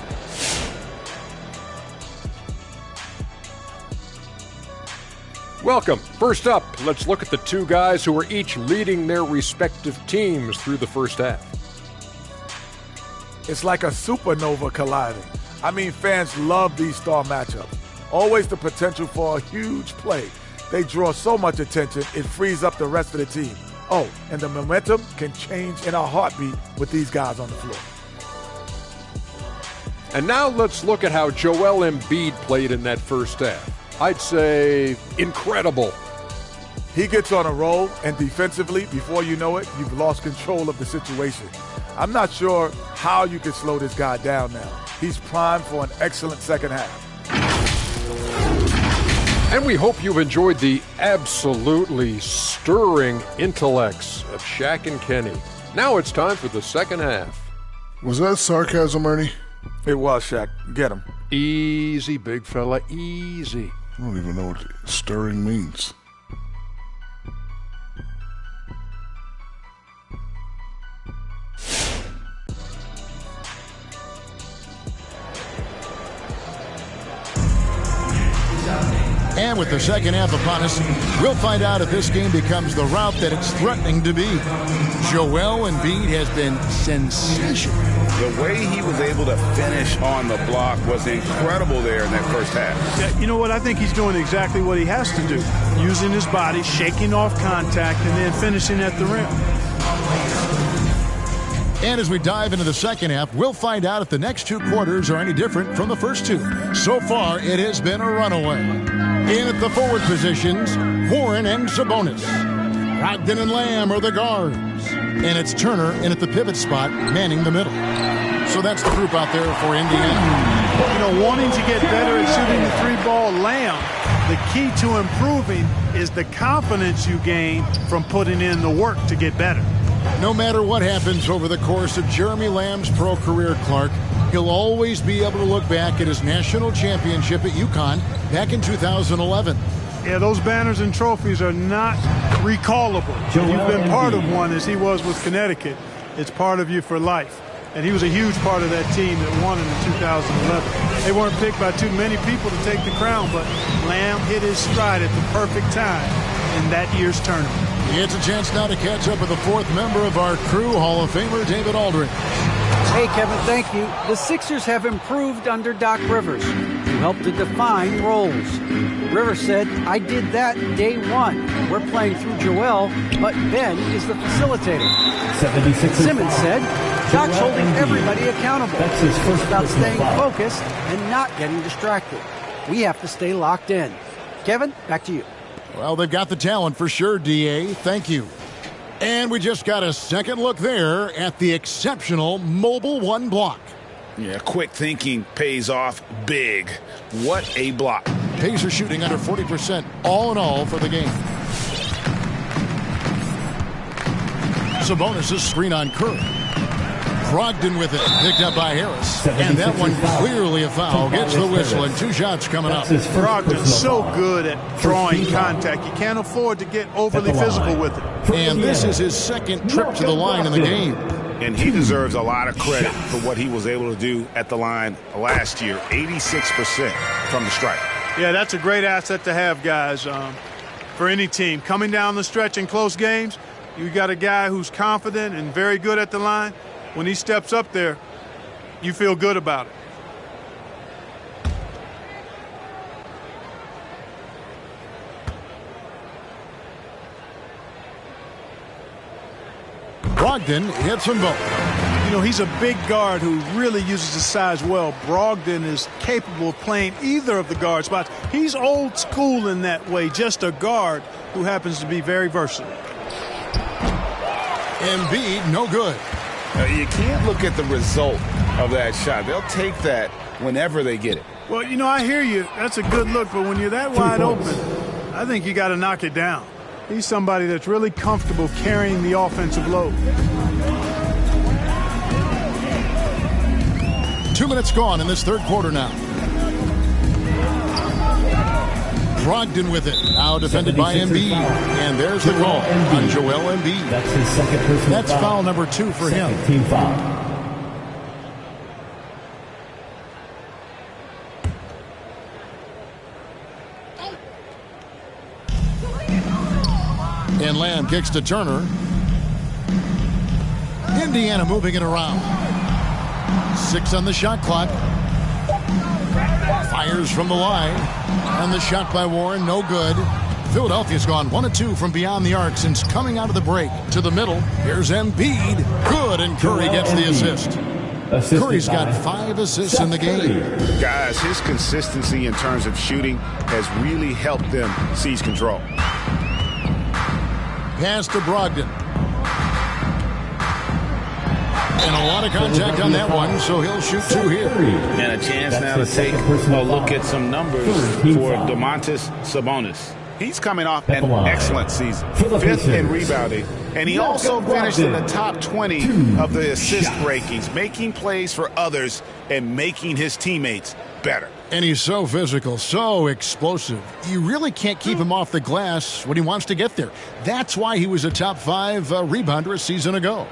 Welcome. First up, let's look at the two guys who are each leading their respective teams through the first half. It's like a supernova colliding. I mean, fans love these star matchups. Always the potential for a huge play. They draw so much attention, it frees up the rest of the team. Oh, and the momentum can change in a heartbeat with these guys on the floor. And now let's look at how Joel Embiid played in that first half. I'd say incredible. He gets on a roll, and defensively, before you know it, you've lost control of the situation. I'm not sure how you can slow this guy down now. He's primed for an excellent second half. And we hope you've enjoyed the absolutely stirring intellects of Shaq and Kenny. Now it's time for the second half. Was that sarcasm, Ernie? It was, Shaq. Get him. Easy, big fella, easy. I don't even know what stirring means. And with the second half upon us, we'll find out if this game becomes the route that it's threatening to be. Joel Embiid has been sensational. The way he was able to finish on the block was incredible there in that first half. Yeah, you know what? I think he's doing exactly what he has to do. Using his body, shaking off contact, and then finishing at the rim. And as we dive into the second half, we'll find out if the next two quarters are any different from the first two. So far, it has been a runaway. In at the forward positions, Warren and Sabonis. Brogdon and Lamb are the guards. And it's Turner in at the pivot spot, manning the middle. So that's the group out there for Indiana. You know, wanting to get better at shooting the three-ball, Lamb, the key to improving is the confidence you gain from putting in the work to get better. No matter what happens over the course of Jeremy Lamb's pro career, Clark, he'll always be able to look back at his national championship at UConn back in 2011. Yeah, those banners and trophies are not recallable. You've been part of one as he was with Connecticut. It's part of you for life. and he was a huge part of that team that won in 2011. They weren't picked by too many people to take the crown, but Lamb hit his stride at the perfect time in that year's tournament. He gets a chance now to catch up with the fourth member of our crew, Hall of Famer David Aldridge. Hey, Kevin, thank you. The Sixers have improved under Doc Rivers, who helped to define roles. Rivers said, I did that day one. We're playing through Joel, but Ben is the facilitator. Simmons said, Doc's holding everybody accountable. It's about staying focused and not getting distracted. We have to stay locked in. Kevin, back to you. Well, they've got the talent for sure, D.A. Thank you. And we just got a second look there at the exceptional Mobile One block. Yeah, quick thinking pays off big. What a block. Pacers shooting under 40% all in all for the game. Sabonis' screen on Curry. Brogdon with it, picked up by Harris. And that one clearly a foul. Gets the whistle, and 2 shots coming up. Brogdon's so good at drawing contact. You can't afford to get overly physical with it. And this is his second trip to the line in the game. And he deserves a lot of credit for what he was able to do at the line last year. 86% from the stripe. Yeah, that's a great asset to have, guys, for any team. Coming down the stretch in close games, you got a guy who's confident and very good at the line. When he steps up there, you feel good about it. Brogdon hits them both. You know, he's a big guard who really uses his size well. Brogdon is capable of playing either of the guard spots. He's old school in that way, just a guard who happens to be very versatile. Embiid, no good. You can't look at the result of that shot. They'll take that whenever they get it. Well, you know, I hear you. That's a good look, but when you're that wide open, I think you got to knock it down. He's somebody that's really comfortable carrying the offensive load. 2 minutes gone in this third quarter now. Brogdon with it. Now defended by Embiid. And there's the call on Joel Embiid. That's his second personal That's foul number 2 for him. Team foul. And Lamb kicks to Turner. Indiana moving it around. 6 on the shot clock. Fires from the line. And the shot by Warren, no good. Philadelphia's gone 1 of 2 from beyond the arc since coming out of the break. To the middle. Here's Embiid. Good, and Curry gets the assist. Curry's got 5 assists in the game. Guys, his consistency in terms of shooting has really helped them seize control. Pass to Brogdon. And a lot of contact on that one, so he'll shoot 2 here. And a chance now to take a look at some numbers for Domantas Sabonis. He's coming off an excellent season. 5th in rebounding. And he also finished in the top 20 of the assist rankings, making plays for others and making his teammates better. And he's so physical, so explosive. You really can't keep him off the glass when he wants to get there. That's why he was a top 5 rebounder a season ago.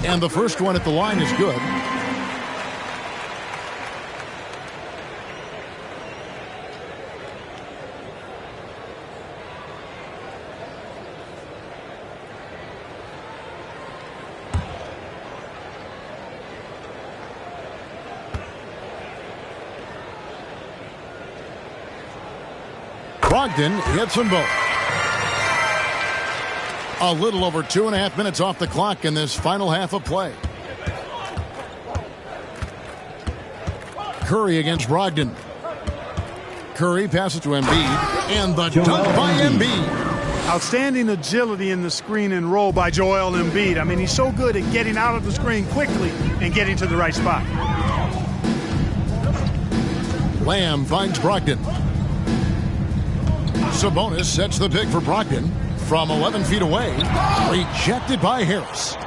And the first one at the line is good. Brogdon hits them both. A little over 2.5 minutes off the clock in this final half of play. Curry against Brogdon. Curry passes to Embiid. And the dunk by Embiid. Outstanding agility in the screen and roll by Joel Embiid. I mean, he's so good at getting out of the screen quickly and getting to the right spot. Lamb finds Brogdon. Sabonis sets the pick for Brogdon. From 11 feet away, rejected by Harris.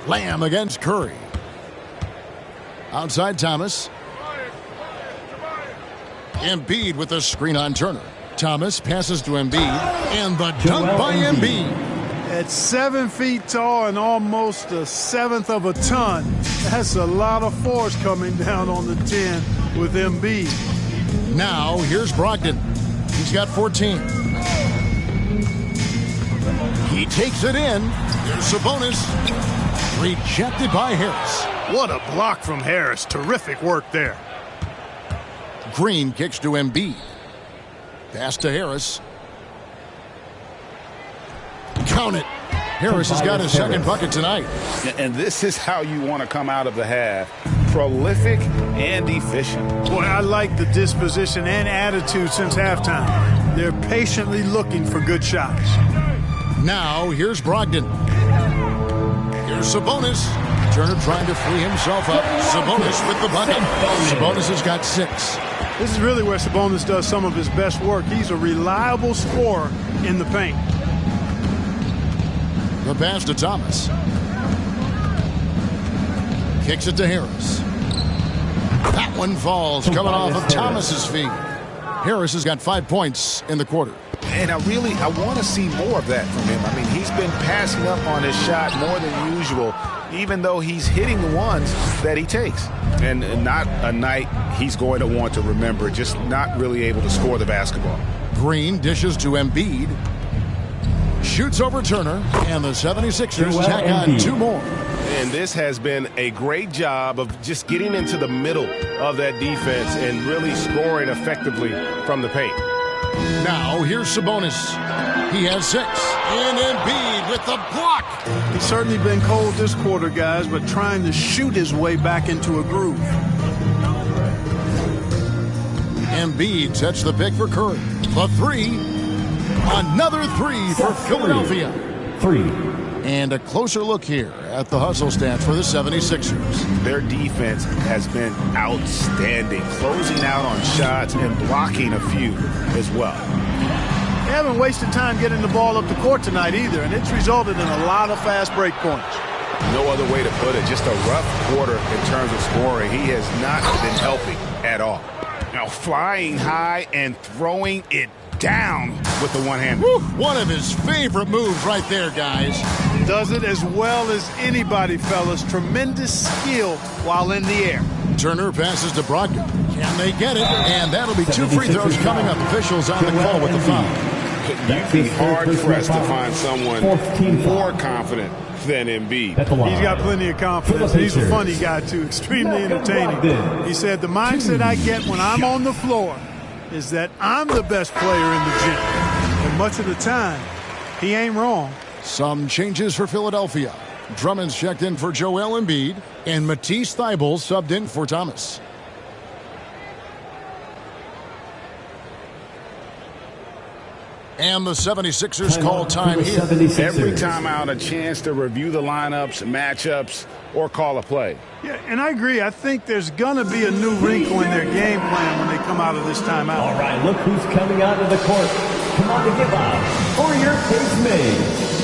Lamb against Curry. Outside Thomas. Embiid with the screen on Turner. Thomas passes to Embiid, and the dunk by Embiid. At 7 feet tall and almost a seventh of a ton, that's a lot of force coming down on the 10 with Embiid. Now, here's Brogdon. He's got 14. He takes it in. Here's Sabonis. Rejected by Harris. What a block from Harris. Terrific work there. Green kicks to Embiid. Pass to Harris. Count it. Harris has got his second bucket tonight. And this is how you want to come out of the half. Prolific and efficient. Boy, I like the disposition and attitude since halftime. They're patiently looking for good shots. Now, here's Brogdon. Here's Sabonis. Turner trying to free himself up. Sabonis with the bucket. Sabonis has got 6. This is really where Sabonis does some of his best work. He's a reliable scorer in the paint. The pass to Thomas. Kicks it to Harris. That one falls coming off of Thomas's feet. Harris has got 5 points in the quarter. And I want to see more of that from him. I mean, he's been passing up on his shot more than usual, even though he's hitting the ones that he takes. And not a night he's going to want to remember, just not really able to score the basketball. Green dishes to Embiid. Shoots over Turner, and the 76ers tack on 2 more. And this has been a great job of just getting into the middle of that defense and really scoring effectively from the paint. Now, here's Sabonis. He has 6. And Embiid with the block. He's certainly been cold this quarter, guys, but trying to shoot his way back into a groove. Embiid sets the pick for Curry. The 3. Another 3 for Philadelphia. 3. And a closer look here at the hustle stats for the 76ers. Their defense has been outstanding, closing out on shots and blocking a few as well. They haven't wasted time getting the ball up the court tonight either, and it's resulted in a lot of fast break points. No other way to put it, just a rough quarter in terms of scoring. He has not been helping at all. Now flying high and throwing it down with the one hand. One of his favorite moves right there, guys. Does it as well as anybody, fellas. Tremendous skill while in the air. Turner passes to Brogdon. Can they get it? And that'll be 2 free throws coming up. Officials on the call with the foul. You'd be hard-pressed to find someone more confident than Embiid. He's got plenty of confidence. He's a funny guy, too. Extremely entertaining. He said, the mindset I get when I'm on the floor is that I'm the best player in the gym. And much of the time, he ain't wrong. Some changes for Philadelphia. Drummond's checked in for Joel Embiid, and Matisse Thybulle subbed in for Thomas. And the 76ers call time here. Every time out, a chance to review the lineups, matchups, or call a play. Yeah, and I agree. I think there's going to be a new wrinkle in their game plan when they come out of this timeout. All right, look who's coming out of the court. Come on to give up for your case made.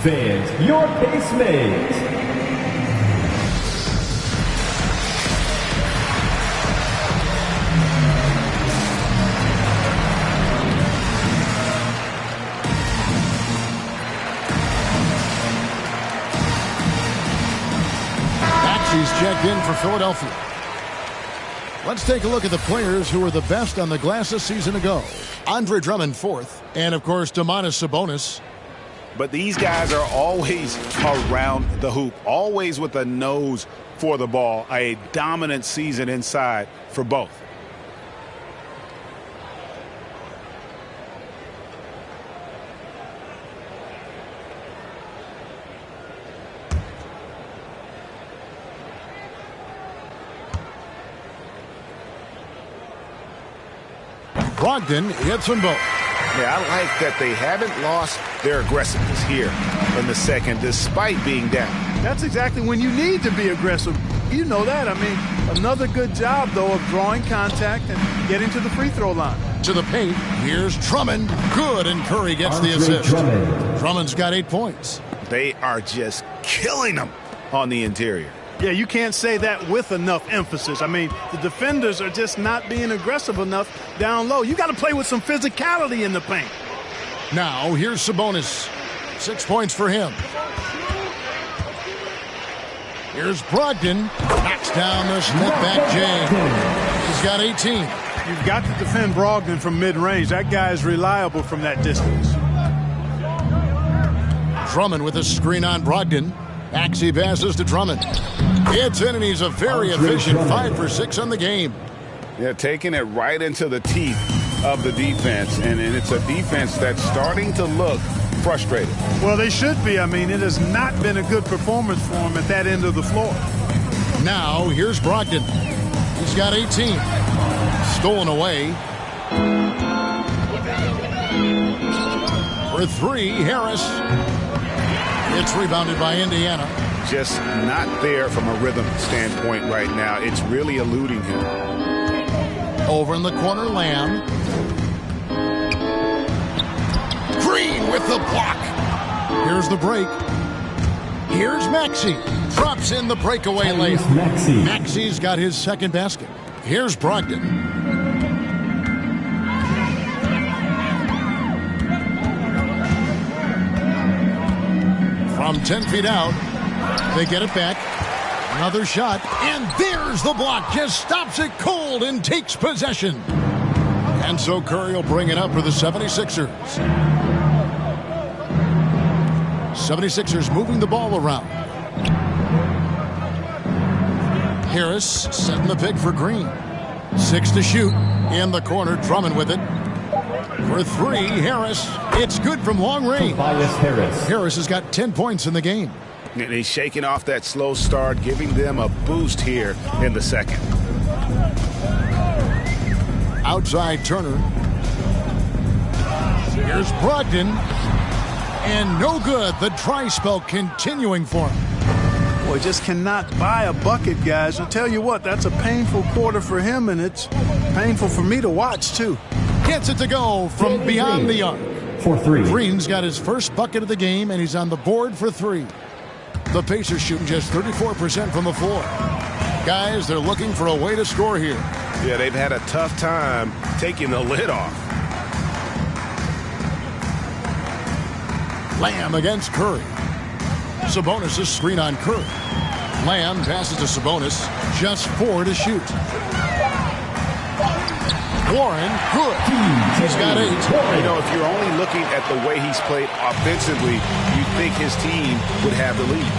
Fans, your case made. Maxey's checked in for Philadelphia. Let's take a look at the players who were the best on the glass a season ago. Andre Drummond fourth. And, of course, Domantas Sabonis. But these guys are always around the hoop, always with a nose for the ball. A dominant season inside for both. Brogdon hits them both. Yeah, I like that they haven't lost their aggressiveness here in the second, despite being down. That's exactly when you need to be aggressive. You know that. I mean, another good job, though, of drawing contact and getting to the free throw line. To the paint. Here's Drummond. Good, and Curry gets the assist. Drummond's got 8 points. They are just killing them on the interior. Yeah, you can't say that with enough emphasis. I mean, the defenders are just not being aggressive enough down low. You got to play with some physicality in the paint. Now, here's Sabonis. 6 points for him. Here's Brogdon. Knocks down the step-back jam. He's got 18. You've got to defend Brogdon from mid-range. That guy is reliable from that distance. Drummond with a screen on Brogdon. Maxey passes to Drummond. It's in, and he's a very efficient 5 for 6 on the game. Yeah, taking it right into the teeth of the defense, and it's a defense that's starting to look frustrated. Well, they should be. I mean, it has not been a good performance for him at that end of the floor. Now, here's Brogdon. He's got 18. Stolen away. For 3, Harris. It's rebounded by Indiana. Just not there from a rhythm standpoint right now. It's really eluding him. Over in the corner, Lamb. Green with the block. Here's the break. Here's Maxey. Drops in the breakaway layup. Maxey's got his second basket. Here's Brogdon. From 10 feet out, they get it back. Another shot, and there's the block. Just stops it cold and takes possession. And so Curry will bring it up for the 76ers. 76ers moving the ball around. Harris setting the pick for Green. 6 to shoot. In the corner, Drummond with it. For 3, Harris. It's good from long range. Harris has got 10 points in the game. And he's shaking off that slow start, giving them a boost here in the second. Outside Turner. Here's Brogdon. And no good. The dry spell continuing for him. Boy, just cannot buy a bucket, guys. I'll tell you what, that's a painful quarter for him, and it's painful for me to watch, too. Gets it to go from beyond the arc. For 3. Green's got his first bucket of the game, and he's on the board for 3. The Pacers shooting just 34% from the floor. Guys, they're looking for a way to score here. Yeah, they've had a tough time taking the lid off. Lamb against Curry. Sabonis' screen on Curry. Lamb passes to Sabonis. Just 4 to shoot. Warren, good. He's got 8. You know, if you're only looking at the way he's played offensively, you'd think his team would have the lead.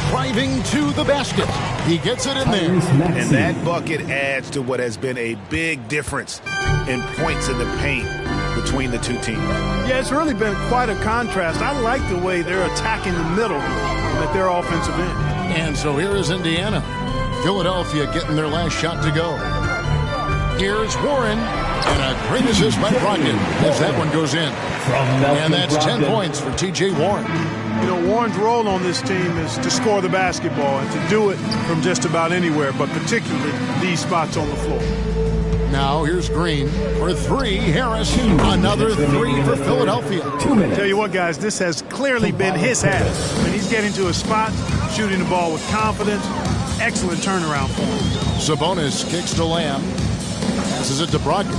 Driving to the basket. He gets it in there. And that bucket adds to what has been a big difference in points in the paint between the two teams. Yeah, it's really been quite a contrast. I like the way they're attacking the middle at their offensive end. And so here is Indiana. Philadelphia getting their last shot to go. Here's Warren. And a great assist by Brogdon as that one goes in. And that's 10 points for T.J. Warren. You know, Warren's role on this team is to score the basketball and to do it from just about anywhere, but particularly these spots on the floor. Now here's Green for 3. Harris. Another 3 for Philadelphia. 2 minutes. Tell you what, guys, this has clearly been his half. And he's getting to a spot, shooting the ball with confidence. Excellent turnaround for him. Sabonis kicks to Lamb. Passes it to Brogdon.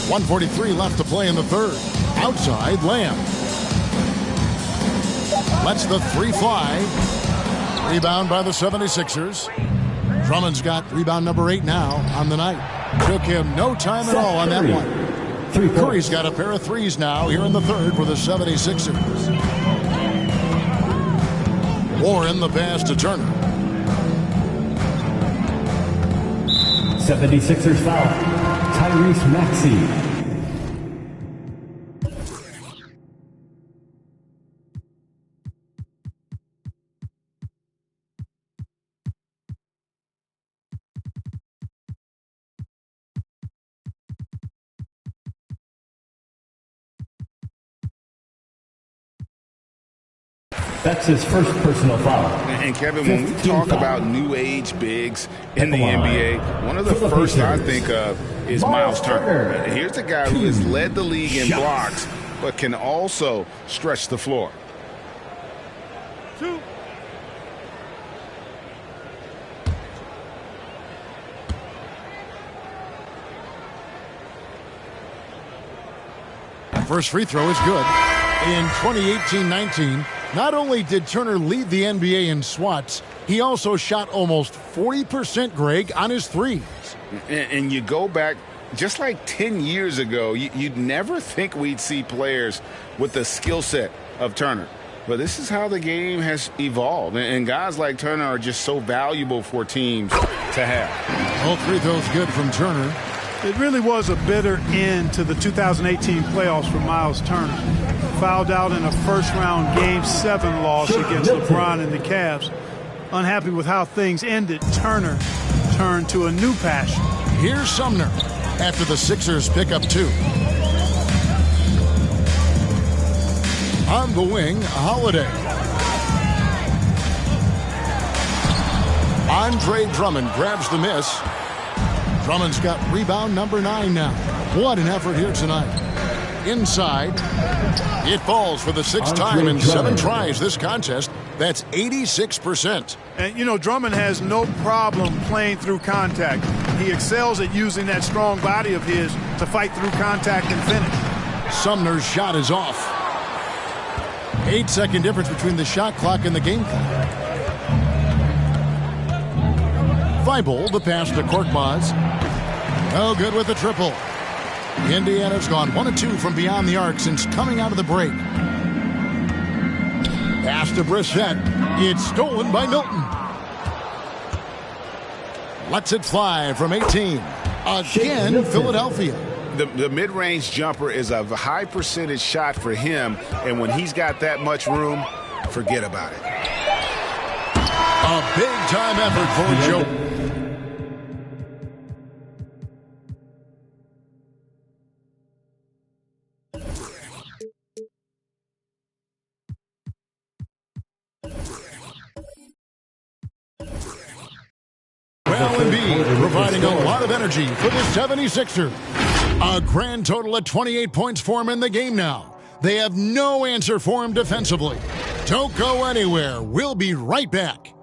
1:43 left to play in the third. Outside, Lamb. Lets the 3 fly. Rebound by the 76ers. Drummond's got rebound number 8 now on the night. Took him no time at all on that one. Curry's got a pair of threes now here in the third for the 76ers. Warren the pass to Turner. 76ers foul. Tyrese Maxey. That's his first personal foul. And Kevin, when we talk about new age bigs in the NBA, one of the first I think of is Miles Turner. Here's a guy who has led the league in blocks, but can also stretch the floor. First free throw is good. In 2018-19, not only did Turner lead the NBA in swats, he also shot almost 40%, Greg, on his threes. And you go back just like 10 years ago, you'd never think we'd see players with the skill set of Turner. But this is how the game has evolved. And guys like Turner are just so valuable for teams to have. All three throws good from Turner. It really was a bitter end to the 2018 playoffs for Miles Turner. Fouled out in a first-round Game 7 loss against LeBron and the Cavs. Unhappy with how things ended, Turner turned to a new passion. Here's Sumner after the Sixers pick up 2. On the wing, Holiday. Andre Drummond grabs the miss. Drummond's got rebound number 9 now. What an effort here tonight. Inside. It falls for the 6th time in 7 tries this contest. That's 86%. And, you know, Drummond has no problem playing through contact. He excels at using that strong body of his to fight through contact and finish. Sumner's shot is off. 8-second difference between the shot clock and the game clock. Thibault, the pass to Korkmaz. No good with the triple. Indiana's gone 1 of 2 from beyond the arc since coming out of the break. Pass to Brissett. It's stolen by Milton. Lets it fly from 18. Again, Philadelphia. The mid-range jumper is a high percentage shot for him, and when he's got that much room, forget about it. A big-time effort for Joe. Providing a lot of energy for the 76ers. A grand total of 28 points for him in the game now. They have no answer for him defensively. Don't go anywhere. We'll be right back.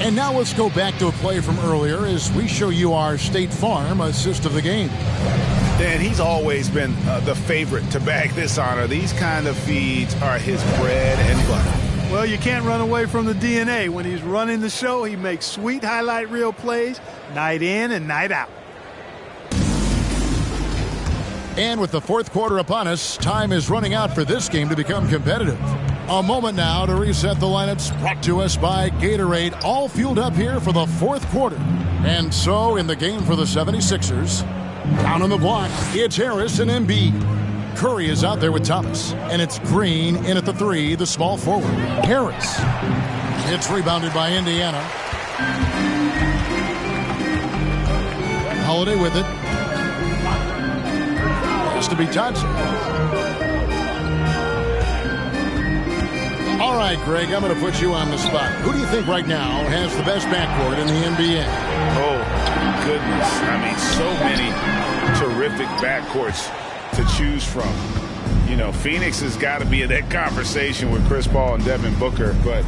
And now let's go back to a play from earlier as we show you our State Farm assist of the game. Dan, he's always been the favorite to bag this honor. These kind of feeds are his bread and butter. Well, you can't run away from the DNA. When he's running the show, he makes sweet highlight reel plays night in and night out. And with the 4th quarter upon us, time is running out for this game to become competitive. A moment now to reset the lineups, brought to us by Gatorade, all fueled up here for the 4th quarter. And so, in the game for the 76ers, down on the block, it's Harris and Embiid. Curry is out there with Thomas, and it's Green in at the 3, the small forward. Harris. It's rebounded by Indiana. Holiday with it. Has to be Johnson. All right, Greg, I'm going to put you on the spot. Who do you think right now has the best backcourt in the NBA? Oh, goodness. I mean, so many terrific backcourts to choose from. You know, Phoenix has got to be in that conversation with Chris Paul and Devin Booker. But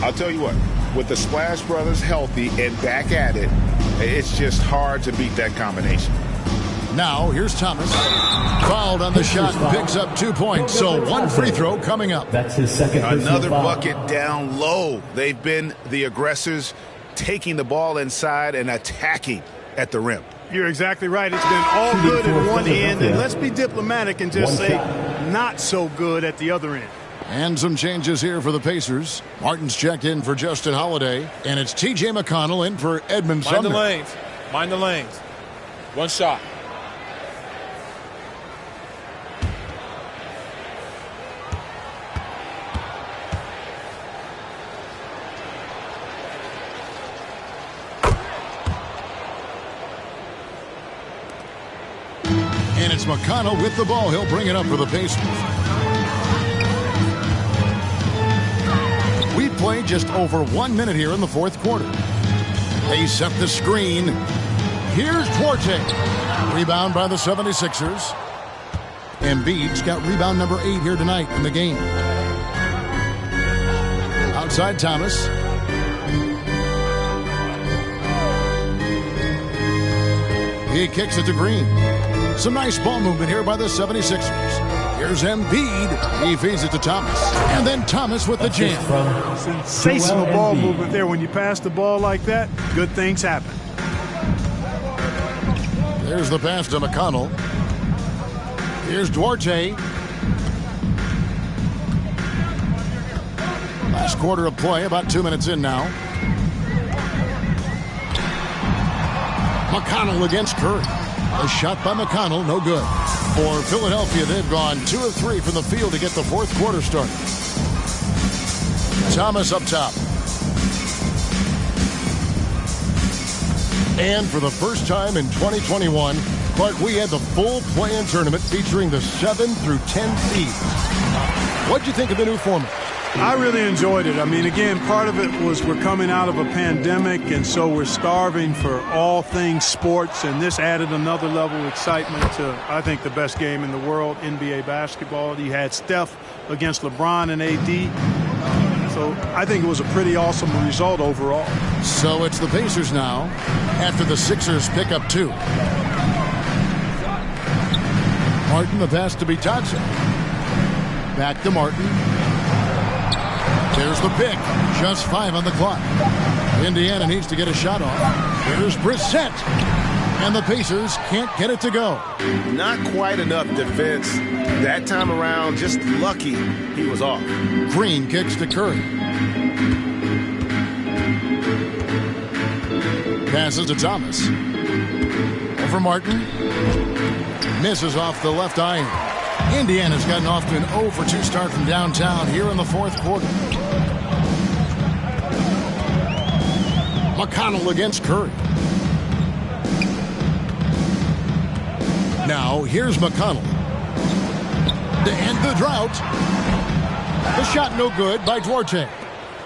I'll tell you what, with the Splash Brothers healthy and back at it, it's just hard to beat that combination. Now, here's Thomas. Fouled on the shot, picks up 2 points. So one free throw coming up. That's his second. Another bucket down low. They've been the aggressors, taking the ball inside and attacking at the rim. You're exactly right. It's been all good at one end, and let's be diplomatic and just say not so good at the other end. And some changes here for the Pacers. Martin's checked in for Justin Holiday, and it's T.J. McConnell in for Edmund Sumner. Mind the lanes. One shot. And it's McConnell with the ball. He'll bring it up for the Pacers. We played just over 1 minute here in the fourth quarter. They set the screen. Here's Duarte. Rebound by the 76ers. Embiid's got rebound number 8 here tonight in the game. Outside Thomas. He kicks it to Green. Some nice ball movement here by the 76ers. Here's Embiid. He feeds it to Thomas. And then Thomas with the jam. Sensational ball movement there. When you pass the ball like that, good things happen. There's the pass to McConnell. Here's Duarte. Last quarter of play, about 2 minutes in now. McConnell against Curry. A shot by McConnell, no good. For Philadelphia, they've gone 2 of 3 from the field to get the fourth quarter started. Thomas up top. And for the first time in 2021, Clark, we had the full play-in tournament featuring the 7 through 10 seeds. What'd you think of the new format? I really enjoyed it. I mean, again, part of it was we're coming out of a pandemic, and so we're starving for all things sports, and this added another level of excitement to, I think, the best game in the world, NBA basketball. You had Steph against LeBron and AD. So I think it was a pretty awesome result overall. So it's the Pacers now after the Sixers pick up 2. Martin, the pass to Bitadze. Back to Martin. There's the pick. Just 5 on the clock. Indiana needs to get a shot off. Here's Brissett. And the Pacers can't get it to go. Not quite enough defense that time around. Just lucky he was off. Green kicks to Curry. Passes to Thomas. Over Martin. Misses off the left iron. Indiana's gotten off to an 0 for 2 start from downtown here in the fourth quarter. McConnell against Curry. Now here's McConnell. To end the drought. The shot no good by Duarte.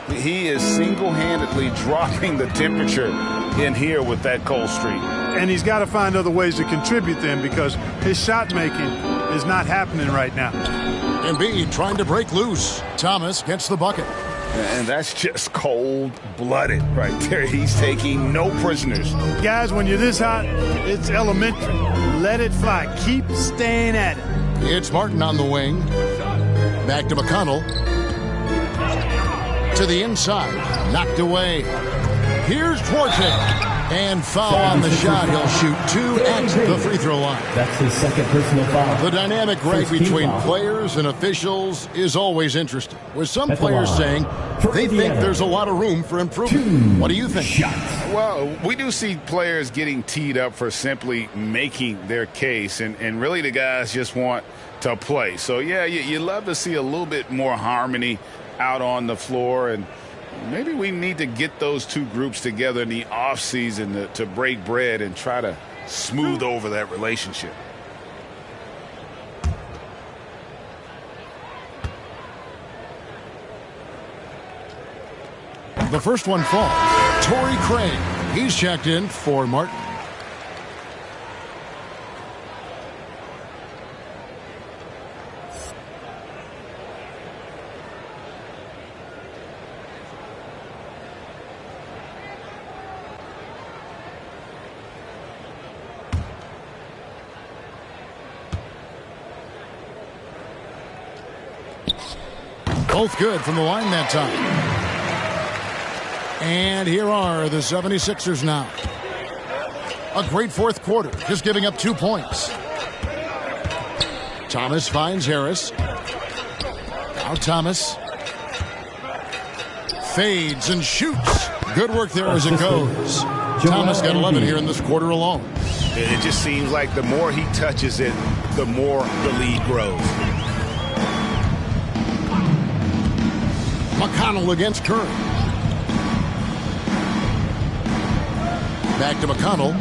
He is single-handedly dropping the temperature in here with that cold streak. And he's got to find other ways to contribute then, because his shot making is not happening right now. Embiid trying to break loose. Thomas gets the bucket. And that's just cold-blooded right there. He's taking no prisoners. Guys, when you're this hot, it's elementary. Let it fly. Keep staying at it. It's Martin on the wing. Back to McConnell. To the inside. Knocked away. Here's Duarte. And foul on the shot. He'll shoot 2 at the free throw line. That's his second personal foul. The dynamic right between players and officials is always interesting. With some players saying they think there's a lot of room for improvement. What do you think? Well, we do see players getting teed up for simply making their case. And really the guys just want to play. So, yeah, you love to see a little bit more harmony out on the floor. And maybe we need to get those two groups together in the offseason to break bread and try to smooth over that relationship. The first one falls. Torrey Craig. He's checked in for Martin. Both good from the line that time. And here are the 76ers now. A great fourth quarter, just giving up 2 points. Thomas finds Harris. Now Thomas fades and shoots. Good work there as it goes. Thomas got 11 here in this quarter alone. It just seems like the more he touches it, the more the lead grows. McConnell against Curry. Back to McConnell.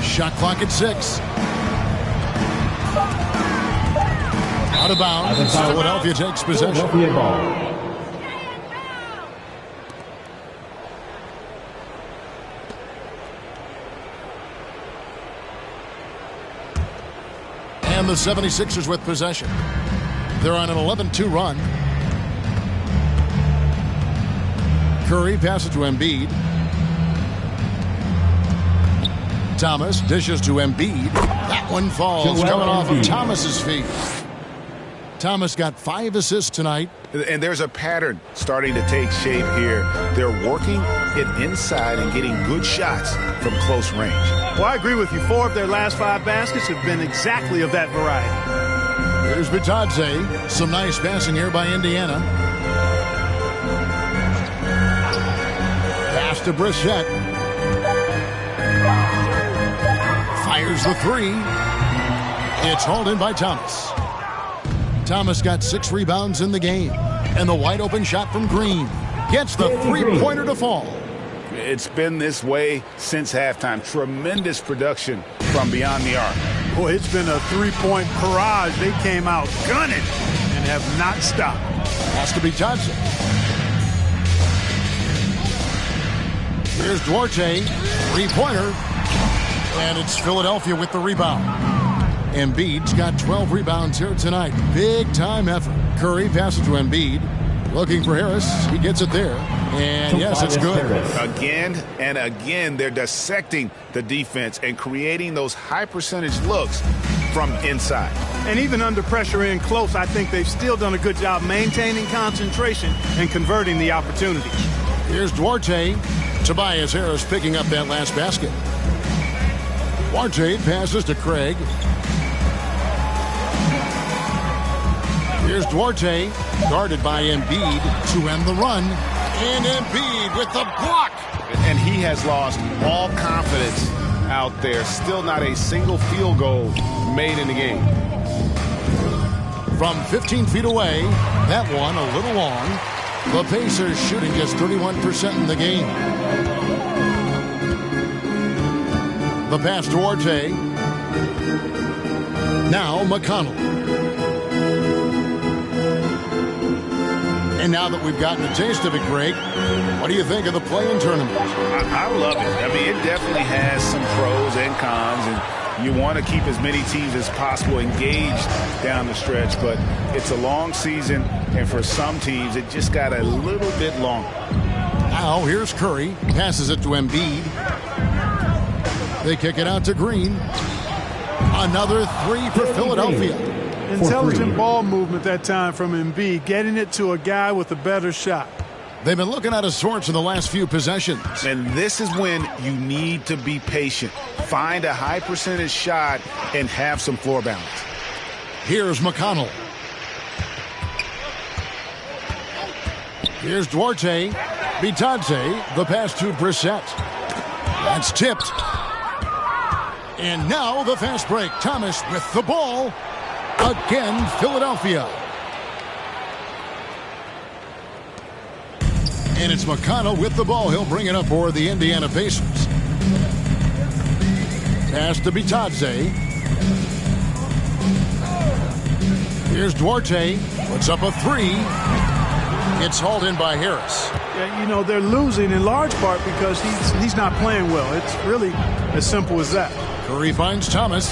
Shot clock at 6. Out of bounds. Philadelphia takes possession. Philadelphia ball. And the 76ers with possession. They're on an 11-2 run. Curry passes to Embiid. Thomas dishes to Embiid. That one falls coming off of Thomas's feet. Thomas got 5 assists tonight. And there's a pattern starting to take shape here. They're working it inside and getting good shots from close range. Well, I agree with you. 4 of their last 5 baskets have been exactly of that variety. Here's Bitadze. Some nice passing here by Indiana. Pass to Brissett. Fires the 3. It's hauled in by Thomas. Thomas got 6 rebounds in the game. And the wide open shot from Green gets the 3-pointer to fall. It's been this way since halftime. Tremendous production from beyond the arc. Boy, it's been a 3-point barrage. They came out gunning and have not stopped. Has to be Johnson. Here's Duarte. 3-pointer. And it's Philadelphia with the rebound. Embiid's got 12 rebounds here tonight. Big time effort. Curry passes to Embiid. Looking for Harris. He gets it there. And yes, it's good. Again and again, they're dissecting the defense and creating those high percentage looks from inside. And even under pressure in close, I think they've still done a good job maintaining concentration and converting the opportunities. Here's Duarte. Tobias Harris picking up that last basket. Duarte passes to Craig. Here's Duarte, guarded by Embiid to end the run. And Embiid with the block. And he has lost all confidence out there. Still not a single field goal made in the game. From 15 feet away, that one a little long. The Pacers shooting just 31% in the game. The pass to Duarte. Now McConnell. And now that we've gotten a taste of it, Greg, what do you think of the play-in tournament? I love it. I mean, it definitely has some pros and cons, and you want to keep as many teams as possible engaged down the stretch, but it's a long season, and for some teams, it just got a little bit longer. Now, here's Curry. Passes it to Embiid. They kick it out to Green. Another 3 for Philadelphia. Intelligent ball movement that time from Embiid, getting it to a guy with a better shot. They've been looking out of sorts in the last few possessions. And this is when you need to be patient. Find a high percentage shot and have some floor balance. Here's McConnell. Here's Duarte. Bitadze. The pass to Brissett. That's tipped. And now the fast break. Thomas with the ball. Again, Philadelphia. And it's McConnell with the ball. He'll bring it up for the Indiana Pacers. Pass to Bitadze. Here's Duarte. Puts up a 3. It's hauled in by Harris. Yeah, you know, they're losing in large part because he's not playing well. It's really as simple as that. Curry finds Thomas.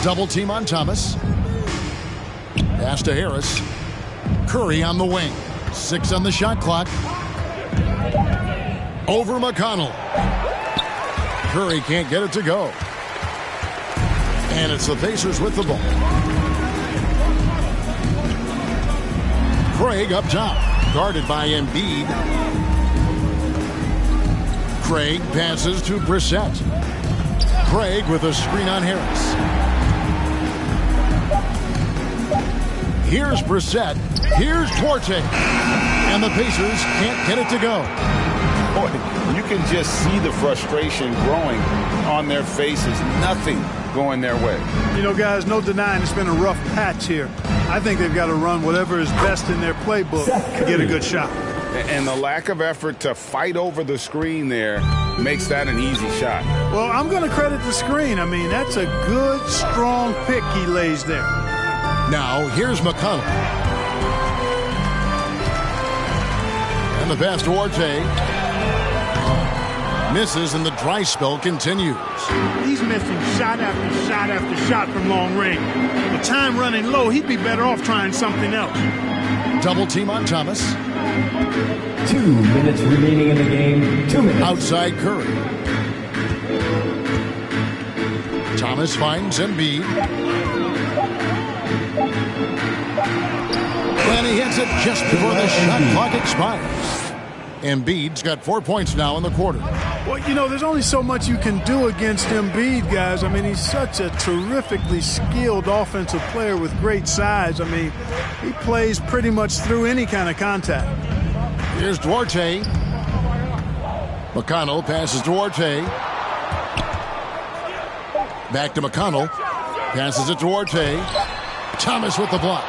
Double team on Thomas. Pass to Harris. Curry on the wing. 6 on the shot clock. Over McConnell. Curry can't get it to go. And it's the Pacers with the ball. Craig up top, guarded by Embiid. Craig passes to Brissett. Craig with a screen on Harris. Here's Brissett. Here's Duarte. And the Pacers can't get it to go. Boy, you can just see the frustration growing on their faces. Nothing going their way. You know, guys, no denying it's been a rough patch here. I think they've got to run whatever is best in their playbook to get a good shot. And the lack of effort to fight over the screen there makes that an easy shot. Well, I'm going to credit the screen. I mean, that's a good, strong pick he lays there. Now, here's McConnell. And the pass to Duarte. Misses, and the dry spell continues. He's missing shot after shot after shot from long range. With time running low, he'd be better off trying something else. Double team on Thomas. 2 minutes remaining in the game. 2 minutes. Outside Curry. Thomas finds Embiid. And he hits it just before the shot clock expires. Embiid's got 4 points now in the quarter. Well, you know, there's only so much you can do against Embiid, guys. I mean, he's such a terrifically skilled offensive player with great size. I mean, he plays pretty much through any kind of contact. Here's Duarte. McConnell passes Duarte. Back to McConnell. Passes it to Duarte. Thomas with the block.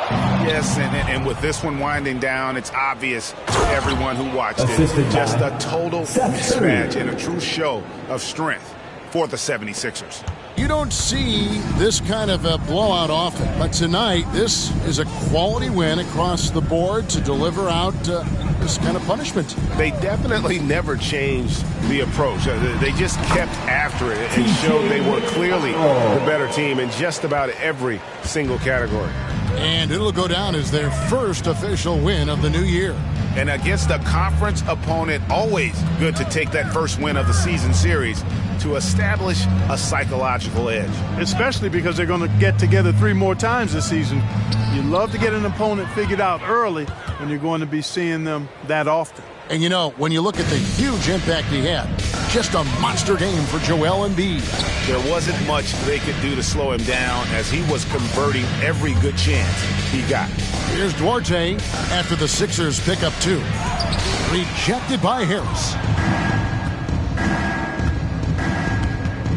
Yes, and with this one winding down, it's obvious to everyone who watched it. Just a total mismatch and a true show of strength for the 76ers. You don't see this kind of a blowout often, but tonight this is a quality win across the board to deliver out this kind of punishment. They definitely never changed the approach. They just kept after it and showed they were clearly the better team in just about every single category. And it'll go down as their first official win of the new year. And against a conference opponent, always good to take that first win of the season series to establish a psychological edge. Especially because they're going to get together 3 more times this season. You love to get an opponent figured out early when you're going to be seeing them that often. And you know, when you look at the huge impact he had, just a monster game for Joel Embiid. There wasn't much they could do to slow him down as he was converting every good chance he got. Here's Duarte after the Sixers pick up 2. Rejected by Harris.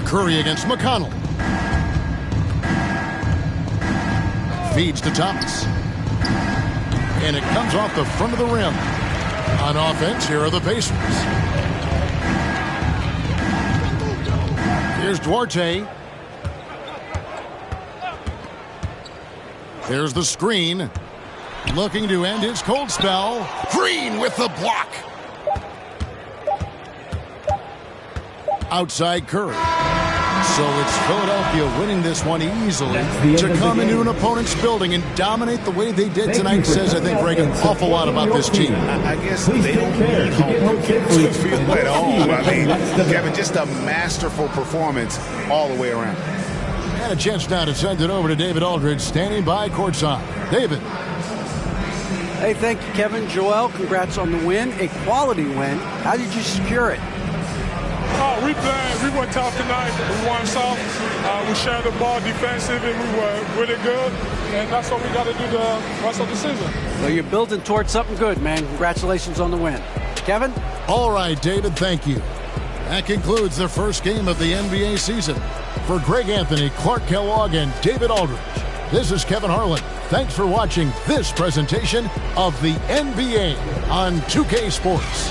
Curry against McConnell. Feeds to Thomas. And it comes off the front of the rim. On offense, here are the Pacers. Here's Duarte. There's the screen. Looking to end his cold spell. Green with the block. Outside Curry. So it's Philadelphia winning this one easily to come into an opponent's building and dominate the way they did tonight. Says, I think, Greg, an awful lot about this team. I guess they don't need home to feel at home. I mean, Kevin, just a masterful performance all the way around. And a chance now to send it over to David Aldridge, standing by courtside. David. Hey, thank you, Kevin. Joel, congrats on the win. A quality win. How did you secure it? We were tough tonight. We won soft. We shared the ball defensive, and we were really good. And that's what we got to do the rest of the season. Well, you're building towards something good, man. Congratulations on the win. Kevin? All right, David, thank you. That concludes the first game of the NBA season. For Greg Anthony, Clark Kellogg, and David Aldridge, this is Kevin Harlan. Thanks for watching this presentation of the NBA on 2K Sports.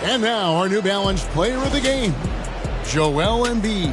And now our New Balance player of the game, Joel Embiid.